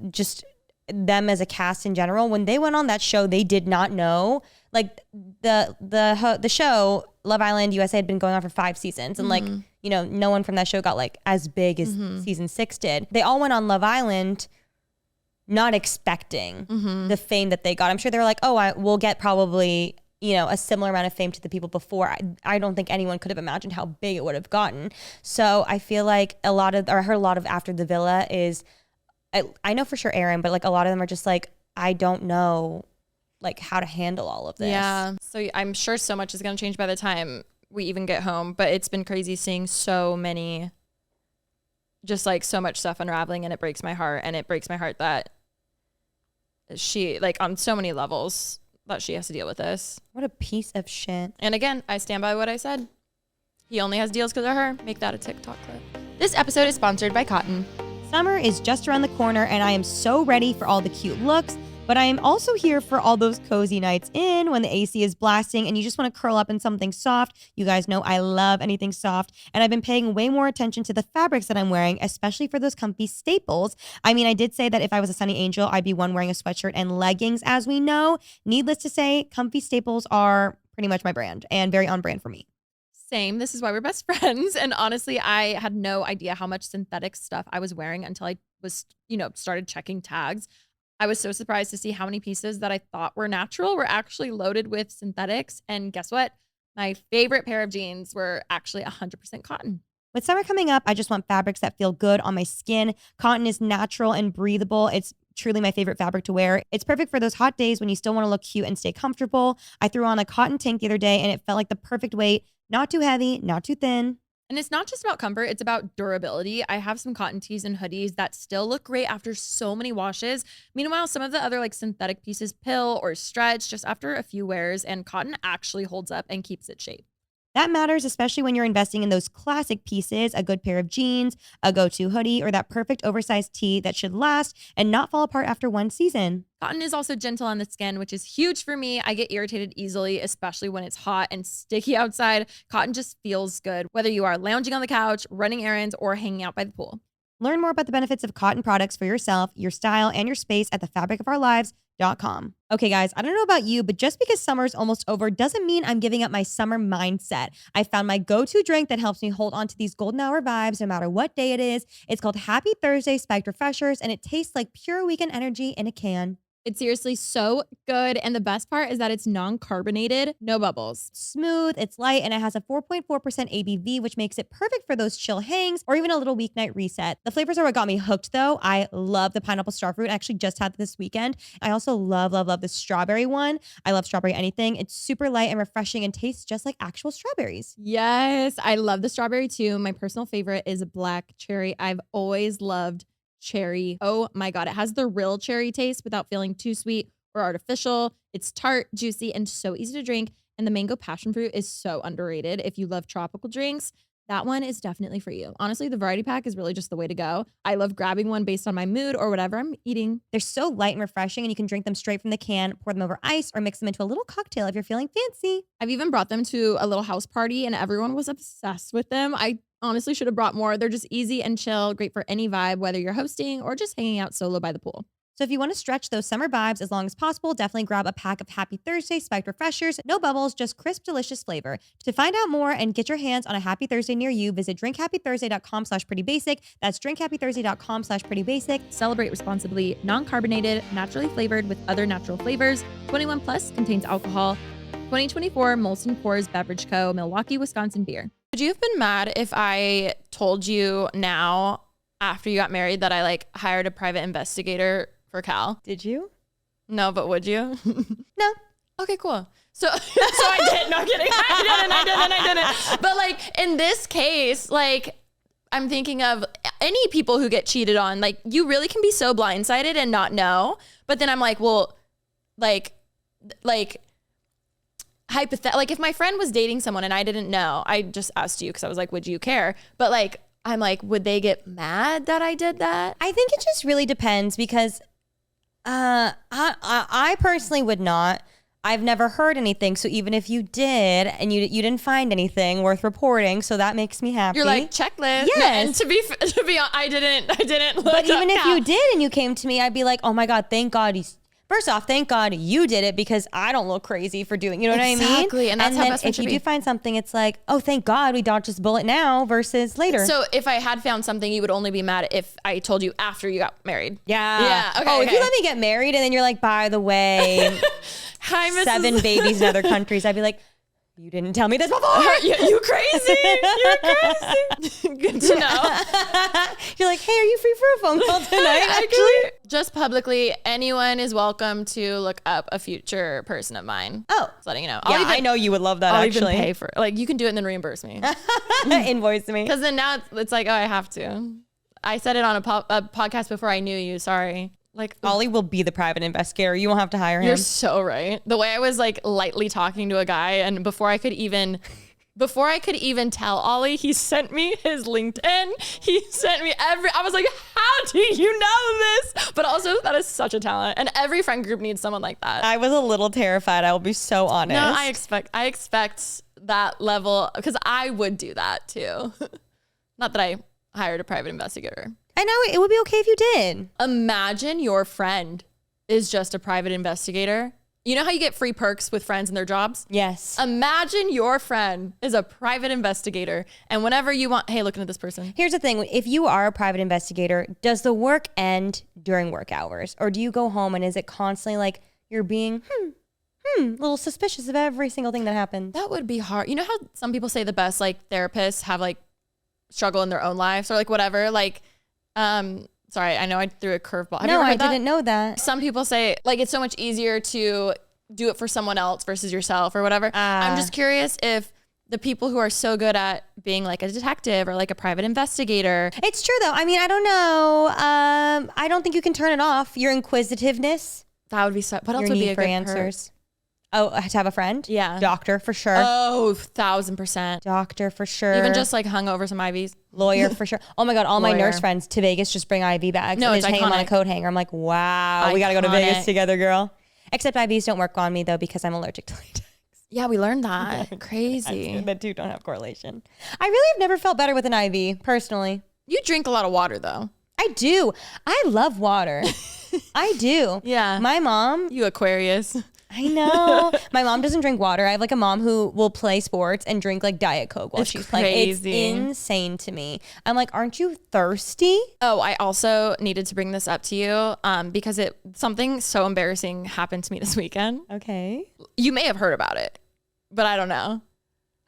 just them as a cast in general, when they went on that show, they did not know, like the show Love Island USA had been going on for 5 seasons, and like, you know, no one from that show got like as big as season 6 did. They all went on Love Island not expecting the fame that they got. I'm sure they were like, oh, we'll get probably, you know, a similar amount of fame to the people before. I don't think anyone could have imagined how big it would have gotten. So I feel like I heard a lot of After the Villa is, I know for sure Aaron, but like a lot of them are just like, I don't know like how to handle all of this. Yeah. So I'm sure so much is going to change by the time we even get home, but it's been crazy seeing so many, just like so much stuff unraveling, and it breaks my heart. And it breaks my heart that she, like on so many levels, that she has to deal with this. What a piece of shit. And again, I stand by what I said. He only has deals because of her. Make that a TikTok clip. This episode is sponsored by Cotton. Summer is just around the corner, and I am so ready for all the cute looks, but I am also here for all those cozy nights in when the AC is blasting and you just want to curl up in something soft. You guys know I love anything soft, and I've been paying way more attention to the fabrics that I'm wearing, especially for those comfy staples. I mean, I did say that if I was a sunny angel, I'd be one wearing a sweatshirt and leggings, as we know. Needless to say, comfy staples are pretty much my brand, and very on brand for me. Same. This is why we're best friends. And honestly, I had no idea how much synthetic stuff I was wearing until I was, you know, started checking tags. I was so surprised to see how many pieces that I thought were natural were actually loaded with synthetics. And guess what? My favorite pair of jeans were actually 100% cotton. With summer coming up, I just want fabrics that feel good on my skin. Cotton is natural and breathable. It's truly my favorite fabric to wear. It's perfect for those hot days when you still want to look cute and stay comfortable. I threw on a cotton tank the other day, and it felt like the perfect weight. Not too heavy, not too thin. And it's not just about comfort, it's about durability. I have some cotton tees and hoodies that still look great after so many washes. Meanwhile, some of the other like synthetic pieces pill or stretch just after a few wears, and cotton actually holds up and keeps its shape. That matters, especially when you're investing in those classic pieces, a good pair of jeans, a go-to hoodie, or that perfect oversized tee that should last and not fall apart after one season. Cotton is also gentle on the skin, which is huge for me. I get irritated easily, especially when it's hot and sticky outside. Cotton just feels good, whether you are lounging on the couch, running errands, or hanging out by the pool. Learn more about the benefits of cotton products for yourself, your style, and your space at thefabricofourlives.com. Okay, guys, I don't know about you, but just because summer is almost over doesn't mean I'm giving up my summer mindset. I found my go-to drink that helps me hold on to these golden hour vibes no matter what day it is. It's called Happy Thursday Spiked Refreshers, and it tastes like pure weekend energy in a can. It's seriously so good. And the best part is that it's non-carbonated, no bubbles. Smooth, it's light, and it has a 4.4% ABV, which makes it perfect for those chill hangs or even a little weeknight reset. The flavors are what got me hooked, though. I love the pineapple starfruit. I actually just had this weekend. I also love the strawberry one. I love strawberry anything. It's super light and refreshing and tastes just like actual strawberries. Yes, I love the strawberry too. My personal favorite is a black cherry. I've always loved cherry. Oh my God. It has the real cherry taste without feeling too sweet or artificial. It's tart, juicy, and so easy to drink. And the mango passion fruit is so underrated. If you love tropical drinks, that one is definitely for you. Honestly, the variety pack is really just the way to go. I love grabbing one based on my mood or whatever I'm eating. They're so light and refreshing, and you can drink them straight from the can, pour them over ice, or mix them into a little cocktail if you're feeling fancy. I've even brought them to a little house party and everyone was obsessed with them. I honestly should have brought more. They're just easy and chill, great for any vibe, whether you're hosting or just hanging out solo by the pool. So if you want to stretch those summer vibes as long as possible, definitely grab a pack of Happy Thursday Spiked Refreshers. No bubbles, just crisp, delicious flavor. To find out more and get your hands on a Happy Thursday near you, visit drinkhappythursday.com/prettybasic. That's drinkhappythursday.com/prettybasic. Celebrate responsibly, non-carbonated, naturally flavored with other natural flavors. 21 plus, contains alcohol. 2024 Molson Coors Beverage Co. Milwaukee, Wisconsin beer. Would you have been mad if I told you now after you got married that I like hired a private investigator for Cal? Did you? No, but would you? No. Okay, cool. So I did. No, I'm kidding. I didn't. But like in this case, like I'm thinking of any people who get cheated on. Like you really can be so blindsided and not know. But then I'm like, well, like hypothetical. Like if my friend was dating someone and I didn't know, I just asked you because I was like, would you care? But like, I'm like, would they get mad that I did that? I think it just really depends because I personally would not. I've never heard anything. So even if you did and you didn't find anything worth reporting, so that makes me happy. You're like, checklist. Yes. And to be honest, I didn't look but even up if you did and you came to me, I'd be like, oh my God, thank God first off, thank God you did it because I don't look crazy for doing, you know what I mean? Exactly. And that's how best friends if should you be. do find something, it's like, oh, thank God we dodged this bullet now versus later. So if I had found something, you would only be mad if I told you after you got married. Yeah. Yeah. Okay. Oh, if you let me get married and then you're like, by the way, Hi, Mrs. 7 babies in other countries, I'd be like, you didn't tell me this before. You crazy. You're crazy. Good to know. You're like, hey, are you free for a phone call tonight? Actually, just publicly, anyone is welcome to look up a future person of mine. Oh. Just letting you know. I know you would love that. I'll actually even pay for it. Like you can do it and then reimburse me. Invoice me. Because then now it's like, oh, I have to. I said it on a podcast before I knew you. Sorry. Like Ollie will be the private investigator. You won't have to hire him. You're so right. The way I was like lightly talking to a guy, and before I could even tell Ollie, he sent me his LinkedIn. He sent me I was like, how do you know this? But also that is such a talent. And every friend group needs someone like that. I was a little terrified. I will be so honest. No, I expect that level because I would do that too. Not that I hired a private investigator. I know it would be okay if you did. Imagine your friend is just a private investigator. You know how you get free perks with friends and their jobs? Yes. Imagine your friend is a private investigator and whenever you want, hey, looking at this person. Here's the thing. If you are a private investigator, does the work end during work hours? Or do you go home and is it constantly like you're being, a little suspicious of every single thing that happens? That would be hard. You know how some people say the best like therapists have like struggle in their own lives or like whatever, like, sorry, I know I threw a curveball. Have you ever heard that? Didn't know that. Some people say like it's so much easier to do it for someone else versus yourself or whatever. I'm just curious if the people who are so good at being like a detective or like a private investigator. It's true though. I mean, I don't know. I don't think you can turn it off. Your inquisitiveness. That would be so. What else Your would be need a for good answers. Oh, to have a friend? Yeah. Doctor for sure. Oh, 1,000%. Doctor for sure. Even just like hung over some IVs. Lawyer for sure. Oh my God. All my Lawyer. nurse friends to Vegas just bring IV bags. No, and it's just hang them on a iconic. coat hanger. I'm like, wow, we got to go to Vegas Iconic. together, girl. Except IVs don't work on me though because I'm allergic to latex. Yeah, we learned that. Crazy. The two don't have correlation. I really have never felt better with an IV personally. You drink a lot of water though. I do. I love water. I do. Yeah. My mom, You Aquarius. I know. My mom doesn't drink water. I have like a mom who will play sports and drink like Diet Coke while It's she's playing. It's crazy. insane to me. I'm like, aren't you thirsty? Oh, I also needed to bring this up to you because something so embarrassing happened to me this weekend. Okay. You may have heard about it, but I don't know.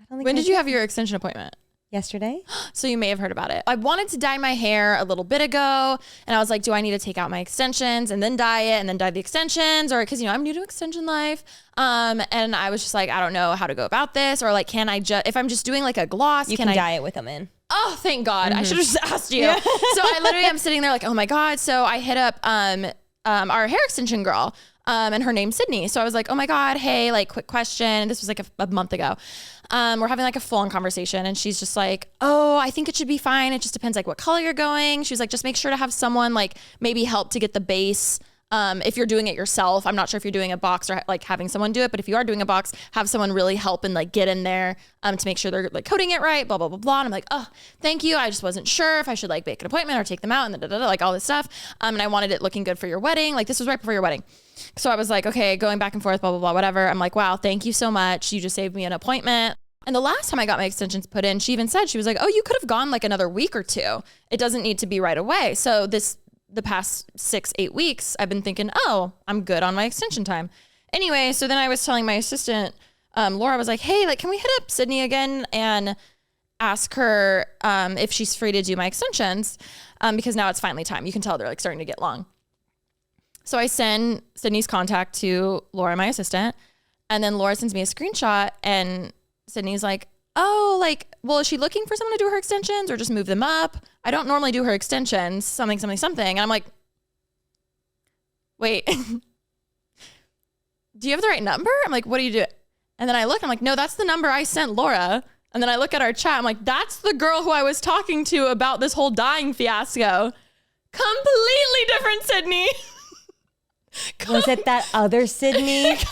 I don't think When I did you have your extension appointment? Yesterday. So you may have heard about it. I wanted to dye my hair a little bit ago, and I was like, do I need to take out my extensions and then dye it and then dye the extensions? Or because, I'm new to extension life. And I was just like, I don't know how to go about this. Or like, can I just, if I'm just doing like a gloss, You can I dye it with them in. Oh, thank God. I should have just asked you. So I literally am sitting there like, oh my God. So I hit up our hair extension girl. And her name's Sydney. So I was like, oh my God, hey, like quick question. This was like a month ago. We're having like a full on conversation and she's just like, oh, I think it should be fine. It just depends like what color you're going. She was like, just make sure to have someone like maybe help to get the base. If you're doing it yourself, I'm not sure if you're doing a box or like having someone do it, but if you are doing a box, have someone really help and like get in there to make sure they're like coding it right, blah, blah, blah, blah. And I'm like, oh, thank you. I just wasn't sure if I should like make an appointment or take them out and like all this stuff. And I wanted it looking good for your wedding. Like this was right before your wedding. So I was like, okay, going back and forth, blah, blah, blah, whatever. I'm like, wow, thank you so much. You just saved me an appointment. And the last time I got my extensions put in, she even said, she was like, oh, you could have gone like another week or two. It doesn't need to be right away. So the past 6-8 weeks, I've been thinking, oh, I'm good on my extension time. Anyway, so then I was telling my assistant, Laura, was like, hey, like, can we hit up Sydney again and ask her if she's free to do my extensions? Because now it's finally time. You can tell they're like starting to get long. So I send Sydney's contact to Laura, my assistant, and then Laura sends me a screenshot and Sydney's like, oh, like, well, is she looking for someone to do her extensions or just move them up? I don't normally do her extensions, something. And I'm like, wait, do you have the right number? I'm like, what do you do? And then I look, I'm like, no, that's the number I sent Laura. And then I look at our chat. I'm like, that's the girl who I was talking to about this whole dying fiasco. Completely different Sydney. Was it that other Sydney? Completely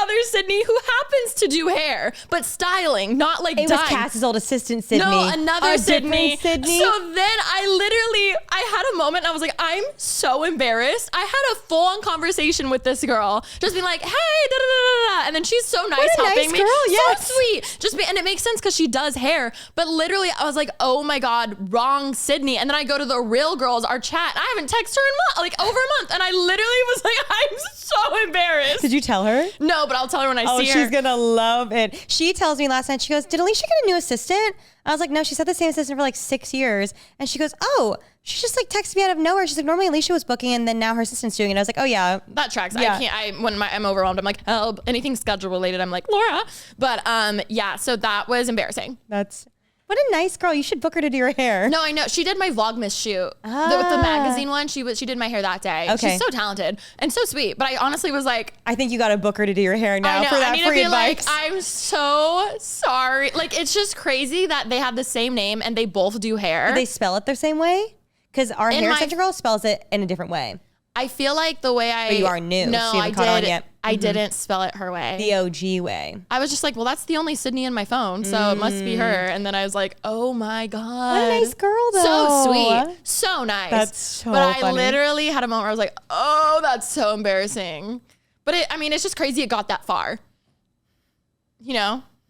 other Sydney who happens to do hair, but styling, not like It dyeing. was Cass's old assistant, Sydney. No, another A Sydney. different Sydney. So then I had a moment and I was like, I'm so embarrassed. I had a full on conversation with this girl, just being like, hey, da, da, da, da. And then she's so nice What a helping nice me. girl, yes. So sweet. And it makes sense because she does hair. But literally I was like, oh my God, wrong Sydney. And then I go to the real girls, our chat. I haven't texted her in over a month. And I literally was like, I'm so embarrassed. Did you tell her? No, but I'll tell her when I see her. She's gonna love it. She tells me last night, she goes, did Alisha get a new assistant? I was like, no, she's had the same assistant for like 6 years. And she goes, oh, she just like texted me out of nowhere. She's like, normally Alisha was booking and then now her assistant's doing it. I was like, oh yeah. That tracks. Yeah. I'm overwhelmed, I'm like, oh, anything schedule related, I'm like, Laura. But yeah, so that was embarrassing. What a nice girl. You should book her to do your hair. No, I know. She did my Vlogmas shoot. With the magazine one. She did my hair that day. Okay. She's so talented and so sweet. But I honestly was like, I think you got to book her to do your hair now I know, for that I need free to be advice. like, I'm so sorry. Like, it's just crazy that they have the same name and they both do hair. Did they spell it the same way? Because our hair my- extension girl spells it in a different way. I feel like the way But you are new, No, so you haven't I caught on did. yet. I didn't spell it her way. The OG way. I was just like, well, that's the only Sydney in my phone, so it must be her. And then I was like, oh my God. What a nice girl, though. So sweet. So nice. That's so But I funny. literally had a moment where I was like, oh, that's so embarrassing. But it's just crazy it got that far.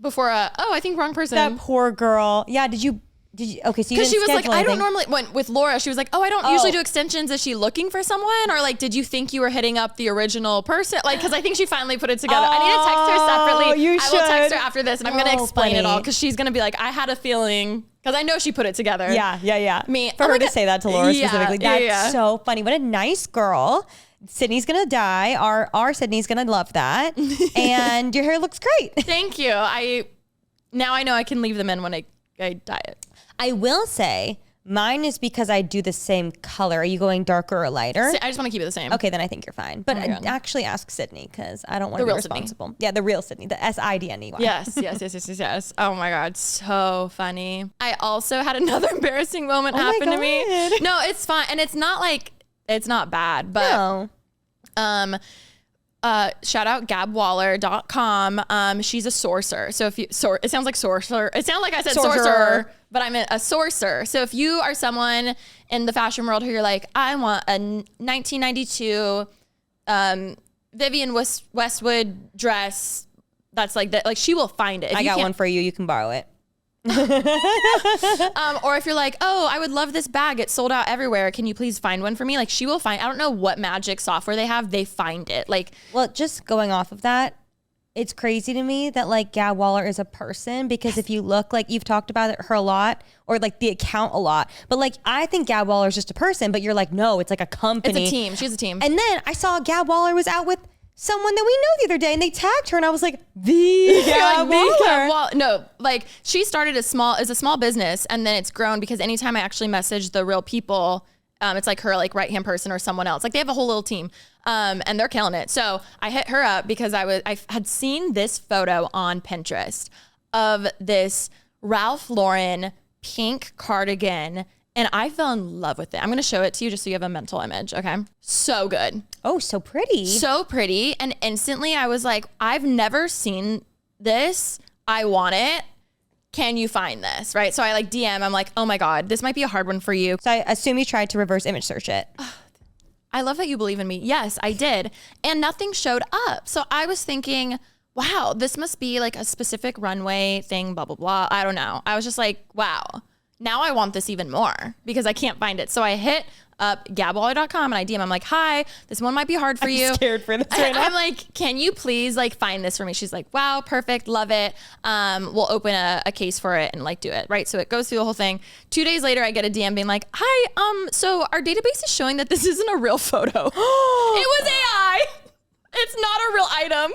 Before I think wrong person. That poor girl. Yeah, did you, okay, so you didn't Because she was like, schedule I don't anything. normally, with Laura, she was like, oh, I don't usually do extensions. Is she looking for someone? Or like, did you think you were hitting up the original person? Like, because I think she finally put it together. I need to text her separately. You I will text should. her after this and I'm going to Oh, explain it all funny. because she's going to be like, I had a feeling, because I know she put it together. Yeah. Me, For oh her my to God. say that to Laura Yeah, specifically. yeah, That's yeah. so funny. What a nice girl. Sydney's going to die. Our Sydney's going to love that. And your hair looks great. Thank you. now I know I can leave them in when I diet. I will say mine is because I do the same color. Are you going darker or lighter? I just want to keep it the same. Okay, then I think you're fine. But actually ask Sydney because I don't want to be responsible. Sydney. Yeah, the real Sydney, the SIDNEY. Yes. Oh my God, so funny. I also had another embarrassing moment happen to me. No, it's fine. And it's not bad, but shout out gabwaller.com. She's a sourcer. So if you it sounds like sorcerer. It sounds like I said sorcerer, but I meant a sourcer. So if you are someone in the fashion world who you're like, I want a 1992 Vivienne Westwood dress that's like that, like she will find it. I got one for you. You can borrow it. Or if you're like, oh, I would love this bag, it's sold out everywhere, can you please find one for me? Like she will find, I don't know what magic software they have, they find it. Like, well, just going off of that, it's crazy to me that like Gab Waller is a person, because if you look, like you've talked about her a lot, or like the account a lot, but like I think Gab Waller is just a person, but you're like, no, it's like a company. It's a team. She's a team. And then I saw Gab Waller was out with someone that we know the other day, and they tagged her, and I was like, the Gab Waller. No, like she started as a small business, and then it's grown because anytime I actually message the real people, it's like her like right-hand person or someone else. Like they have a whole little team, and they're killing it. So I hit her up because I had seen this photo on Pinterest of this Ralph Lauren pink cardigan, and I fell in love with it. I'm going to show it to you just so you have a mental image. Okay. So good. Oh, so pretty. So pretty. And instantly I was like, I've never seen this. I want it. Can you find this? Right. So I like DM, I'm like, oh my God, this might be a hard one for you. So I assume you tried to reverse image search it. I love that you believe in me. Yes, I did. And nothing showed up. So I was thinking, wow, this must be like a specific runway thing, blah, blah, blah. I don't know. I was just like, wow. Now I want this even more because I can't find it. So I hit up gabwaller.com and I DM. I'm like, hi, this one might be hard for you. I'm scared for this right now. I'm like, can you please like find this for me? She's like, wow, perfect. Love it. We'll open a case for it and like do it. Right. So it goes through the whole thing. 2 days later, I get a DM being like, hi, so our database is showing that this isn't a real photo. It was AI. It's not a real item.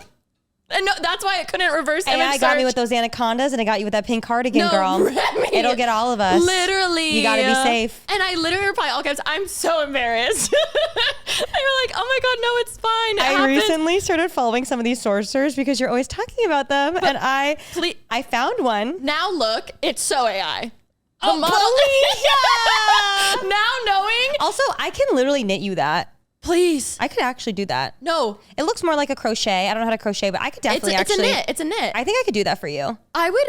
And no, that's why it couldn't reverse image search. Got me with those anacondas, and it got you with that pink cardigan, girl. Remi, it'll get all of us. Literally. You gotta be safe. And I literally replied all caps, I'm so embarrassed. They were like, oh my God, no, it's fine. I recently started following some of these sorcerers because you're always talking about them. But and I found one. Now look, it's so AI. Oh, Alisha! Now knowing. Also, I can literally knit you that. Please. I could actually do that. No. It looks more like a crochet. I don't know how to crochet, but I could definitely It's a knit. I think I could do that for you. I would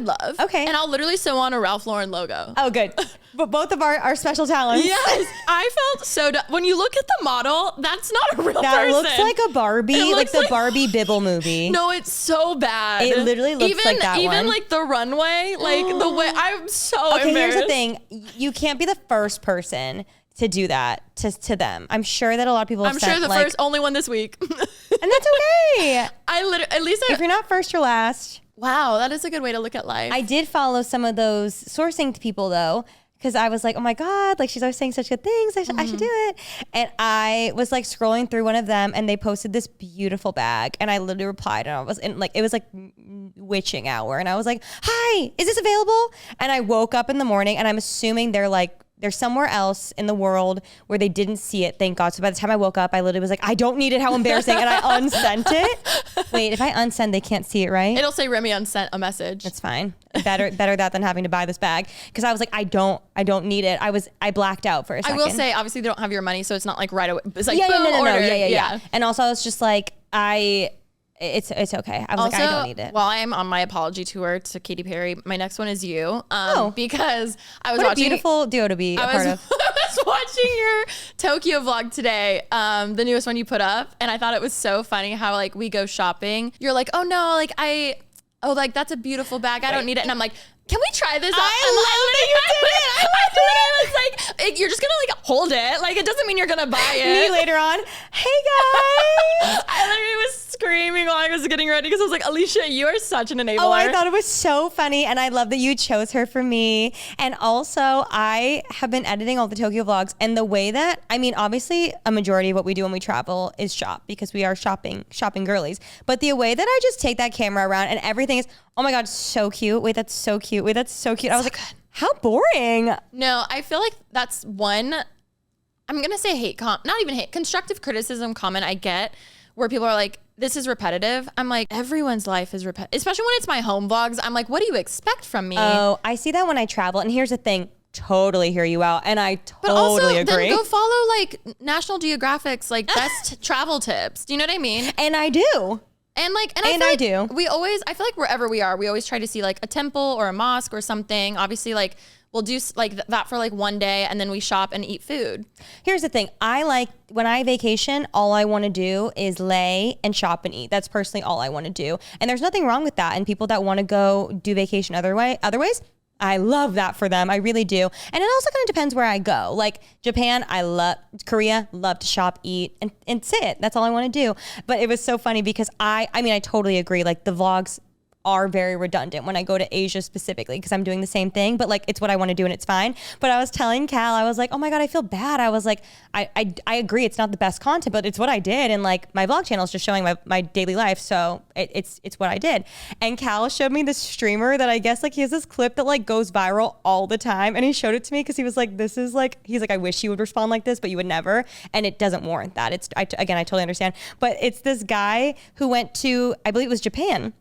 love. Okay. And I'll literally sew on a Ralph Lauren logo. Oh, good. But both of our special talents. Yes. I felt so when you look at the model, that's not a real person. That looks like a Barbie, like the Barbie Bibble movie. No, it's so bad. It literally looks like that one. Even like the runway, like the way, I'm so embarrassed. Okay, here's the thing. You can't be the first person to do that to them. I'm sure that a lot of people have sent, I'm sure only one this week. And that's okay. If you're not first, you're last. Wow, that is a good way to look at life. I did follow some of those sourcing people though, because I was like, oh my God, like she's always saying such good things. I should do it. And I was like scrolling through one of them, and they posted this beautiful bag, and I literally replied, and I was in like, it was like witching hour, and I was like, hi, is this available? And I woke up in the morning, and I'm assuming they're somewhere else in the world where they didn't see it, thank God. So by the time I woke up, I literally was like, I don't need it, how embarrassing. And I unsent it. Wait, if I unsend, they can't see it, right? It'll say Remi unsent a message. That's fine. Better that than having to buy this bag. Because I was like, I don't need it. I blacked out for a second. I will say, obviously they don't have your money, so it's not like right away. It's like, boom, order. Yeah. And also it's just like, it's okay. I was like, I don't need it. While I'm on my apology tour to Katy Perry, my next one is you. Because I was watching. What a beautiful duo to be a part of. I was watching your Tokyo vlog today, the newest one you put up, and I thought it was so funny how like we go shopping. You're like, oh no, like that's a beautiful bag. I don't need it, and I'm like, can we try this? I was like, you're just gonna like hold it. Like it doesn't mean you're gonna buy it. Me later on, hey guys. I literally was screaming while I was getting ready because I was like, Alisha, you are such an enabler. Oh, I thought it was so funny. And I love that you chose her for me. And also, I have been editing all the Tokyo vlogs. And the way that, I mean, obviously, a majority of what we do when we travel is shop because we are shopping girlies. But the way that I just take that camera around and everything is, oh my God, so cute. Wait, that's so cute. Wait, that's so cute. I was like, how boring. No, I feel like that's one, I'm going to say not even hate, constructive criticism comment I get where people are like, this is repetitive. I'm like, everyone's life is repetitive, especially when it's my home vlogs. I'm like, what do you expect from me? Oh, I see that when I travel. And here's the thing, totally hear you out. And I totally agree. Then go follow like National Geographic's like best travel tips. Do you know what I mean? And I do. And I feel like I feel like wherever we are, we always try to see like a temple or a mosque or something. Obviously, like we'll do like that for like one day and then we shop and eat food. Here's the thing. I like when I vacation, all I want to do is lay and shop and eat. That's personally all I want to do. And there's nothing wrong with that. And people that want to go do vacation other ways, I love that for them. I really do. And it also kind of depends where I go. Like Japan, Korea, love to shop, eat, and sit. That's all I want to do. But it was so funny because I totally agree. Like the vlogs are very redundant when I go to Asia specifically because I'm doing the same thing, but like it's what I want to do and it's fine. But I was telling Cal, I was like, oh my God, I feel bad. I was like, I agree it's not the best content, but it's what I did. And like my vlog channel is just showing my daily life. So it's what I did. And Cal showed me this streamer that I guess like he has this clip that like goes viral all the time. And he showed it to me because he was like, he's like, I wish you would respond like this, but you would never. And it doesn't warrant that. I totally understand. But it's this guy who went to, I believe it was Japan.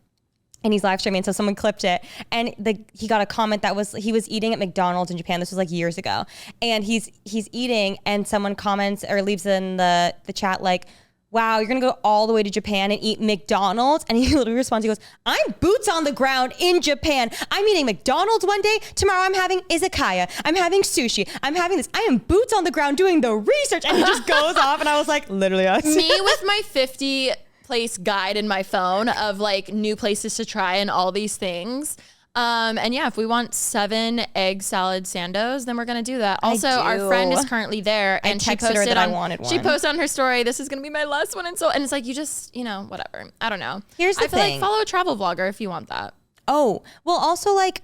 And he's live streaming, so someone clipped it, and he got a comment that was he was eating at McDonald's in Japan. This was like years ago, and he's eating, and someone comments or leaves in the chat like, "Wow, you're gonna go all the way to Japan and eat McDonald's?" And he literally responds, he goes, "I'm boots on the ground in Japan. I'm eating McDonald's one day. Tomorrow I'm having izakaya. I'm having sushi. I'm having this. I am boots on the ground doing the research." And he just goes off, and I was like, literally us. Me with my 50 place guide in my phone of like new places to try and all these things. And yeah, if we want 7 egg salad sandos, then we're going to do that. Also, our friend is currently there and she posted her that I wanted one. She posted on her story, this is going to be my last one. And it's like, you just, whatever. I don't know. Here's the thing. I feel like follow a travel vlogger if you want that. Oh, well also like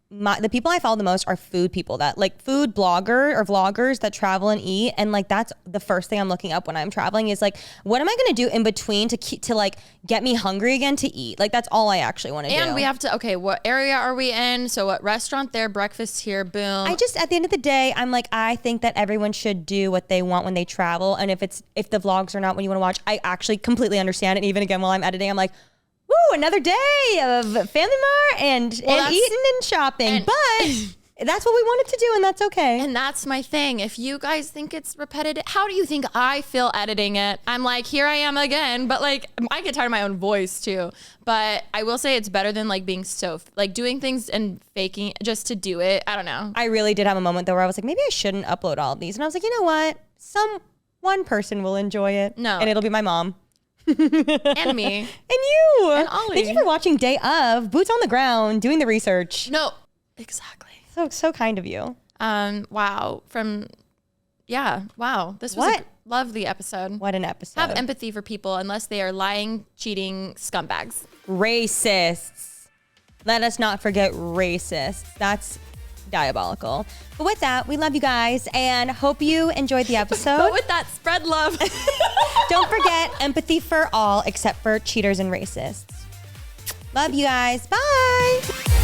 the people I follow the most are food people that like food vloggers that travel and eat. And like, that's the first thing I'm looking up when I'm traveling is like, what am I going to do in between to like get me hungry again to eat? Like, that's all I actually want to do. And we have to, okay, what area are we in? So what restaurant there, breakfast here, boom. At the end of the day, I'm like, I think that everyone should do what they want when they travel. And if the vlogs are not what you want to watch, I actually completely understand it. And even again, while I'm editing, I'm like, woo, another day of Family Mart and eating and shopping. But that's what we wanted to do, and that's okay. And that's my thing. If you guys think it's repetitive, how do you think I feel editing it? I'm like, here I am again. But like, I get tired of my own voice too. But I will say it's better than like being so, like doing things and faking just to do it. I don't know. I really did have a moment though where I was like, maybe I shouldn't upload all of these. And I was like, you know what? One person will enjoy it. No. And it'll be my mom. And me. And you. And Ollie. Thank you for watching Day of Boots on the Ground, doing the research. No, exactly. So kind of you. Wow. Wow. This was a lovely episode. What an episode. Have empathy for people unless they are lying, cheating scumbags. Racists. Let us not forget racists. That's diabolical. But with that, we love you guys and hope you enjoyed the episode. But with that, spread love. Don't forget empathy for all except for cheaters and racists. Love you guys. Bye.